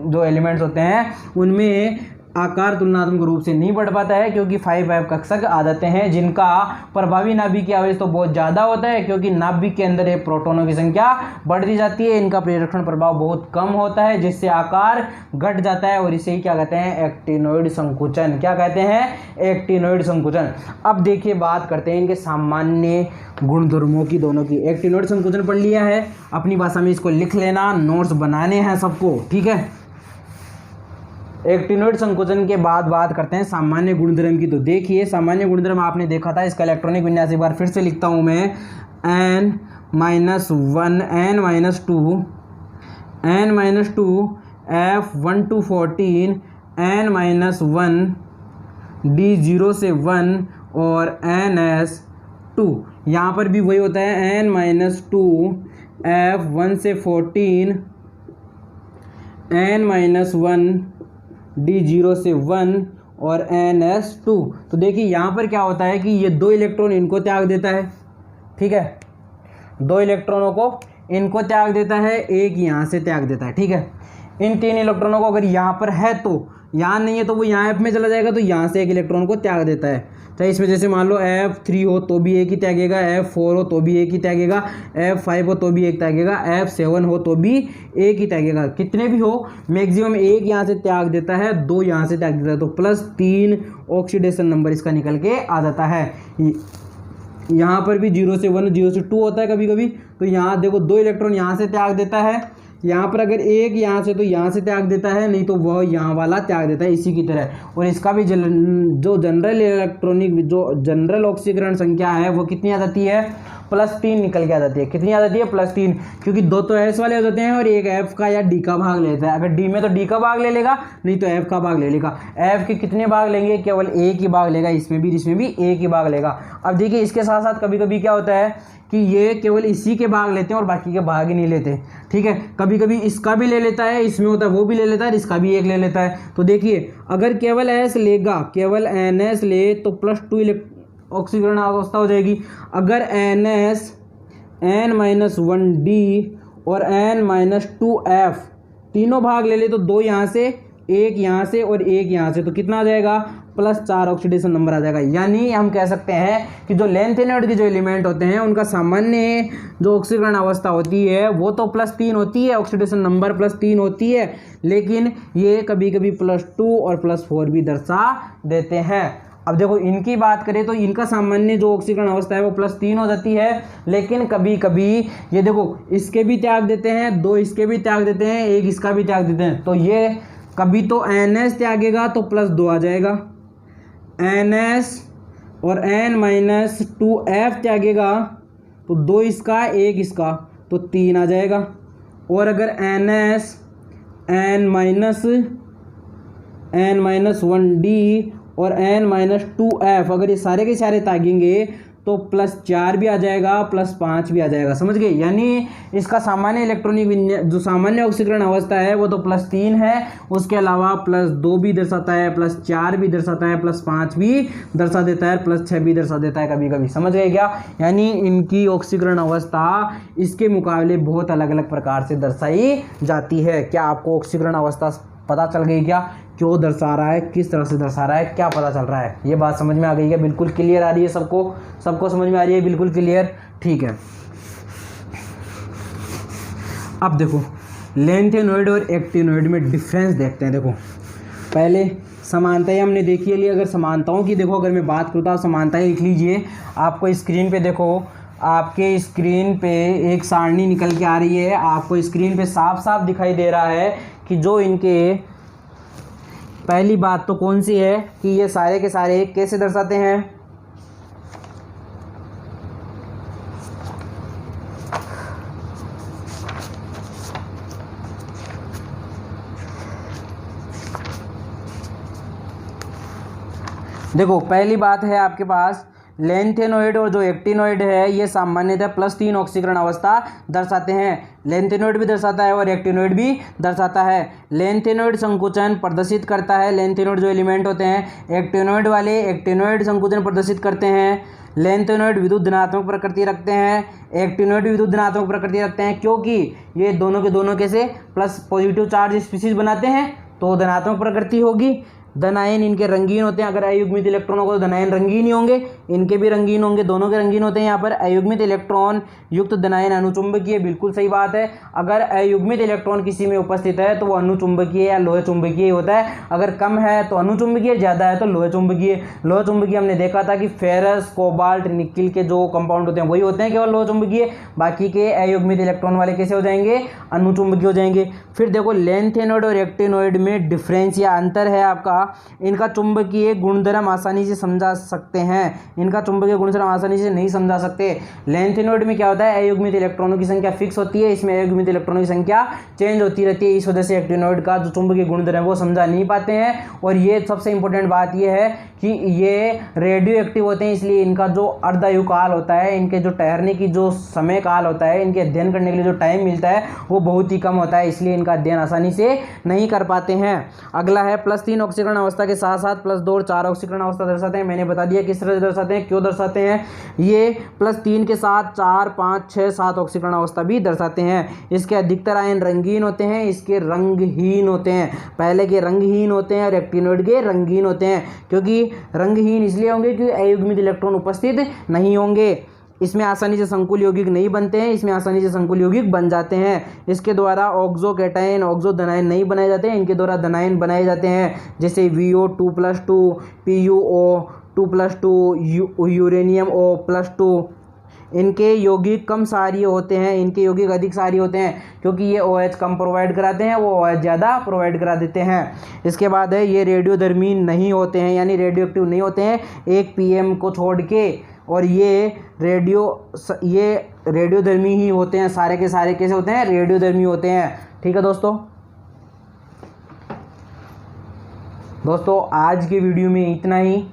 जो एलिमेंट्स होते हैं उनमें आकार तुलनात्मक रूप से नहीं बढ़ पाता है, क्योंकि 5F कक्षक आ जाते हैं जिनका प्रभावी नाभिक की आवेश तो बहुत ज़्यादा होता है, क्योंकि नाभिक के अंदर एक प्रोटॉनों की संख्या बढ़ती जाती है, इनका प्रेरक्षण प्रभाव बहुत कम होता है जिससे आकार घट जाता है और इसे ही क्या कहते हैं, एक्टिनॉइड संकुचन। क्या कहते हैं, एक्टिनॉइड संकुचन। अब देखिए बात करते हैं इनके सामान्य गुणधर्मों की, दोनों की। एक्टिनॉइड संकुचन पढ़ लिया है, अपनी भाषा में इसको लिख लेना, नोट्स बनाने हैं सबको, ठीक है। एक्टिनॉइड संकुचन के बाद बात करते हैं सामान्य गुणधर्म की। तो देखिए सामान्य गुणधर्म आपने देखा था, इसका इलेक्ट्रॉनिक विन्यास एक बार फिर से लिखता हूं मैं, n-1 n-2 F1 to 14 n-1 D0 से 1 और ns2। यहाँ पर भी वही होता है, n-2 F1 से 14 n-1 D0 से 1 और ns2। तो देखिए यहाँ पर क्या होता है कि ये दो इलेक्ट्रॉन इनको त्याग देता है, ठीक है, दो इलेक्ट्रॉनों को इनको त्याग देता है, एक यहाँ से त्याग देता है, ठीक है। इन तीन इलेक्ट्रॉनों को अगर यहाँ पर है तो, यहाँ नहीं है तो वो यहाँ F में चला जाएगा, तो यहाँ से एक इलेक्ट्रॉन को त्याग देता है। चाहे इसमें जैसे मान लो F3 हो तो भी एक ही त्यागेगा, F4 हो तो भी एक ही त्यागेगा, F5 हो तो भी एक त्यागेगा, F7 हो तो भी एक ही त्यागेगा। कितने भी हो मैक्सिमम एक यहाँ से त्याग देता है, दो यहाँ से त्याग देता है, तो +3 ऑक्सीडेशन नंबर इसका निकल के आ जाता है। यहाँ पर भी 0 से 1 0 से 2 होता है कभी कभी। तो यहाँ देखो दो इलेक्ट्रॉन यहाँ से त्याग देता है, यहाँ पर अगर एक यहाँ से तो यहाँ से त्याग देता है, नहीं तो वह यहाँ वाला त्याग देता है, इसी की तरह। और इसका भी जो जनरल इलेक्ट्रॉनिक जो जनरल ऑक्सीकरण संख्या है वो कितनी आ जाती है, +3 निकल के आ जाती है। कितनी आ जाती है, +3, क्योंकि दो तो S वाले हो जाते हैं और एक F का या D का भाग लेता है। अगर D में तो D का भाग ले लेगा, नहीं तो F का भाग ले लेगा। F के कितने भाग लेंगे, केवल एक ही भाग लेगा, इसमें भी एक ही भाग लेगा। अब देखिए इसके साथ साथ कभी कभी क्या होता है कि ये केवल इसी के भाग लेते हैं और बाकी के भाग ही नहीं लेते, ठीक है। कभी कभी इसका भी ले लेता है, इसमें होता है वो भी ले लेता है, इसका भी एक ले लेता है। तो देखिए अगर केवल S लेगा, केवल NS ले तो +2 ऑक्सीकरण अवस्था हो जाएगी। अगर NS n-1D और n-2F तीनों भाग ले ले तो दो यहाँ से, एक यहाँ से और एक यहाँ से, तो कितना आ जाएगा, +4 ऑक्सीडेशन नंबर आ जाएगा। यानी हम कह सकते हैं कि जो लेंथेनॉइड के जो एलिमेंट होते हैं उनका सामान्य जो ऑक्सीकरण अवस्था होती है वो तो +3 होती है, ऑक्सीडेशन नंबर +3 होती है, लेकिन ये कभी कभी +2 और +4 भी दर्शा देते हैं। अब देखो इनकी बात करें तो इनका सामान्य जो ऑक्सीकरण अवस्था है वो +3 हो जाती है, लेकिन कभी कभी ये देखो इसके भी त्याग देते हैं, दो इसके भी त्याग देते हैं, एक इसका भी त्याग देते हैं। तो ये कभी तो NS त्यागेगा तो +2 आ जाएगा, NS और n-2F त्यागेगा तो दो इसका एक इसका तो 3 आ जाएगा। और अगर NS n-1D और n-2F अगर ये सारे के सारे त्यागेंगे तो +4 भी आ जाएगा, +5 भी आ जाएगा, समझ गए। यानी इसका सामान्य इलेक्ट्रॉनिक जो सामान्य ऑक्सीकरण अवस्था है वो तो +3 है, उसके अलावा +2 भी दर्शाता है, +4 भी दर्शाता है, +5 भी दर्शा देता है, +6 भी दर्शा देता है कभी कभी, समझ गए क्या। यानी इनकी ऑक्सीकरण अवस्था इसके मुकाबले बहुत अलग अलग प्रकार से दर्शाई जाती है। क्या आपको ऑक्सीकरण अवस्था पता चल गई क्या, क्यों दर्शा रहा है, किस तरह से दर्शा रहा है, क्या पता चल रहा है, ये बात समझ में आ गई है, बिल्कुल क्लियर आ रही है सबको समझ में आ रही है, बिल्कुल क्लियर, ठीक है। अब देखो लेंथेनॉइड और एक्टिनॉइड में डिफरेंस देखते हैं। देखो पहले समानताएं हमने देखी ली। अगर समानताओं की देखो, अगर मैं बात करूँ तो आप समानताएं लिख लीजिए। आपको स्क्रीन पे देखो, आपके स्क्रीन पे एक सारणी निकल के आ रही है, आपको स्क्रीन पे साफ साफ दिखाई दे रहा है कि जो इनके, पहली बात तो कौन सी है कि ये सारे के सारे कैसे दर्शाते हैं। देखो पहली बात है आपके पास लेंथेनोइड और जो एक्टिनोइड है ये सामान्यतः +3 ऑक्सीकरण अवस्था दर्शाते हैं। लेंथेनोइड भी दर्शाता है और एक्टिनोइड भी दर्शाता है। लेंथेनोइड संकुचन प्रदर्शित करता है, लेंथेनोइड जो एलिमेंट होते हैं। एक्टिनोइड वाले एक्टिनोइड संकुचन प्रदर्शित करते हैं। लेंथेनोइड विद्युत धनात्मक प्रकृति रखते हैं, एक्टिनोइड भी विद्युत धनात्मक प्रकृति रखते हैं, क्योंकि ये दोनों के दोनों कैसे प्लस पॉजिटिव चार्ज स्पीशीज बनाते हैं तो धनात्मक प्रकृति होगी। धनायन इनके रंगीन होते हैं, अगर अयुग्मित इलेक्ट्रॉनों को तो धनायन रंगीन ही होंगे, इनके भी रंगीन होंगे, दोनों के रंगीन होते हैं। यहाँ पर अयुग्मित इलेक्ट्रॉन युक्त धनायन अनुचुंबकीय, बिल्कुल सही बात है। अगर अयुग्मित इलेक्ट्रॉन किसी में उपस्थित है तो वो अनुचुंबकीय या लोह चुंबकीय होता है। अगर कम है तो अनुचुंबकीय, ज़्यादा है तो लोह चुंबकीय। लोह चुंबकीय हमने देखा था कि फेरस, कोबाल्ट, निकिल के जो कंपाउंड होते हैं वही होते हैं केवल लोह चुंबकीय, बाकी के अयुग्मित इलेक्ट्रॉन वाले कैसे हो जाएंगे, अनुचुंबकीय हो जाएंगे। फिर देखो लेंथेनोइड और एक्टिनोइड में डिफरेंस या अंतर है आपका, इनका चुंबकीय गुणधर्म आसानी से समझा सकते हैं, इनका चुंबकीय गुणधर्म आसानी से नहीं समझा सकते। लेंथेनोइड में क्या होता है, अयुग्मित इलेक्ट्रॉनों की संख्या फिक्स होती है, इसमें अयुग्मित इलेक्ट्रॉनों की संख्या चेंज होती रहती है, इस वजह से एक्टिनोइड का जो चुंबकीय गुणधर्म है वो समझा नहीं पाते हैं। और ये सबसे इंपॉर्टेंट बात ये है कि ये रेडियो एक्टिव होते हैं, इसलिए इनका जो अर्धायु काल होता है, इनके जो ठहरने की जो समय काल होता है, इनके अध्ययन करने के लिए जो टाइम मिलता है वो बहुत ही कम होता है, इसलिए इनका अध्ययन आसानी से नहीं कर पाते हैं। अगला है +3 ऑक्सीकरण अवस्था के साथ साथ +2 और 4 ऑक्सीकरण अवस्था दर्शाते हैं। मैंने बता दिया किस तरह से दर्शाते हैं, क्यों दर्शाते हैं। ये +3 के साथ 4, 5, 6, 7 ऑक्सीकरण अवस्था भी दर्शाते हैं। इसके अधिकतर आयन रंगीन होते हैं, इसके रंगहीन होते हैं। पहले के रंगहीन होते हैं और एक्टिनोइड के रंगीन होते हैं। क्योंकि रंगहीन इसलिए होंगे क्योंकि अयुग्मित इलेक्ट्रॉन उपस्थित नहीं होंगे, इसमें आसानी से संकुल यौगिक नहीं बनते हैं, इसमें आसानी से संकुल यौगिक बन जाते हैं। इसके द्वारा ऑक्सो कैटायन, ऑक्सो धनायन नहीं बनाए जाते हैं, इनके द्वारा धनायन बनाए जाते हैं, जैसे VO2+2, PuO2+2, यूरेनियम O+2। इनके यौगिक कम क्षारीय होते हैं, इनके यौगिक अधिक क्षारीय होते हैं, क्योंकि ये OH कम प्रोवाइड कराते हैं, वो OH ज़्यादा प्रोवाइड करा देते हैं। इसके बाद है ये रेडियोधर्मी नहीं होते हैं, यानी रेडियो एक्टिव नहीं होते हैं 1 PM को छोड़ के, और ये रेडियोधर्मी ही होते हैं, सारे के सारे कैसे होते हैं, रेडियोधर्मी होते हैं। ठीक है दोस्तों आज के वीडियो में इतना ही।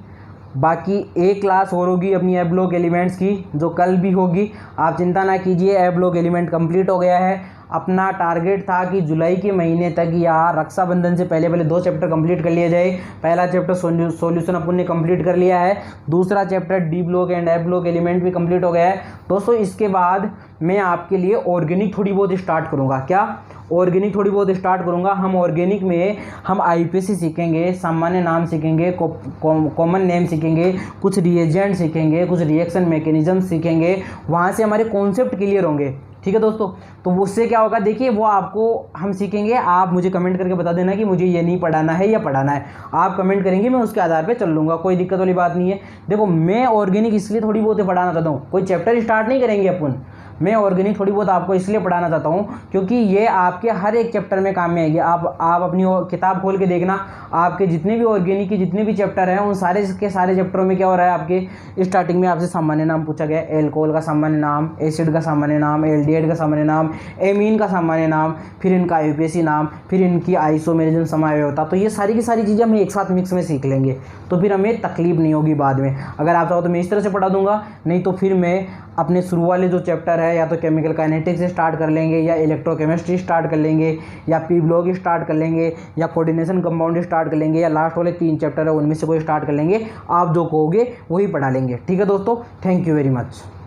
बाकी एक क्लास और होगी अपनी ए ब्लॉक एलिमेंट्स की, जो कल भी होगी, आप चिंता ना कीजिए। ए ब्लॉक एलिमेंट कंप्लीट हो गया है। अपना टारगेट था कि जुलाई के महीने तक या रक्षाबंधन से पहले 2 चैप्टर कंप्लीट कर लिया जाए। पहला चैप्टर सॉल्यूशन अपन ने कंप्लीट कर लिया है, दूसरा chapter D block and A block element भी कंप्लीट हो गया है दोस्तों। इसके बाद मैं आपके लिए ऑर्गेनिक थोड़ी बहुत स्टार्ट करूँगा। क्या ऑर्गेनिक थोड़ी बहुत स्टार्ट करूँगा। हम ऑर्गेनिक में हम IPC सीखेंगे, सामान्य नाम सीखेंगे, कॉमन नेम सीखेंगे, कुछ रिएजेंट सीखेंगे, कुछ रिएक्शन मैकेनिज्म सीखेंगे, वहाँ से हमारे कॉन्सेप्ट क्लियर होंगे। ठीक है दोस्तों, तो उससे क्या होगा, देखिए वो आपको हम सीखेंगे। आप मुझे कमेंट करके बता देना कि मुझे ये नहीं पढ़ाना है या पढ़ाना है, आप कमेंट करेंगे, मैं उसके आधार पे चल लूँगा, कोई दिक्कत वाली बात नहीं है। देखो मैं ऑर्गेनिक इसलिए थोड़ी बहुत पढ़ाना चाहता हूँ, कोई चैप्टर स्टार्ट नहीं करेंगे अपन, मैं ऑर्गेनिक थोड़ी बहुत आपको इसलिए पढ़ाना चाहता हूँ क्योंकि ये आपके हर एक चैप्टर में काम में आएगी। आप अपनी किताब खोल के देखना, आपके जितने भी ऑर्गेनिक के जितने भी चैप्टर हैं उन सारे के सारे चैप्टरों में क्या हो रहा है, आपके स्टार्टिंग में आपसे सामान्य नाम पूछा गया, एल्कोहल का सामान्य नाम, एसिड का सामान्य नाम, एल्डिहाइड का सामान्य नाम, एमीन का सामान्य नाम, फिर इनका IUPAC नाम, फिर इनकी आइसोमेरिज्म समावयवता। तो ये सारी की सारी चीज़ें हम एक साथ मिक्स में सीख लेंगे, तो फिर हमें तकलीफ नहीं होगी बाद में। अगर आप चाहो तो मैं इस तरह से पढ़ा दूंगा, नहीं तो फिर मैं अपने शुरू वाले जो चैप्टर है या तो केमिकल काइनेटिक्स से स्टार्ट कर लेंगे, या इलेक्ट्रोकेमिस्ट्री स्टार्ट कर लेंगे, या पी ब्लॉक स्टार्ट कर लेंगे, या कोऑर्डिनेशन कंपाउंड स्टार्ट कर लेंगे, या लास्ट वाले 3 चैप्टर है उनमें से कोई स्टार्ट कर लेंगे। आप जो कहोगे वही पढ़ा लेंगे। ठीक है दोस्तों, थैंक यू वेरी मच।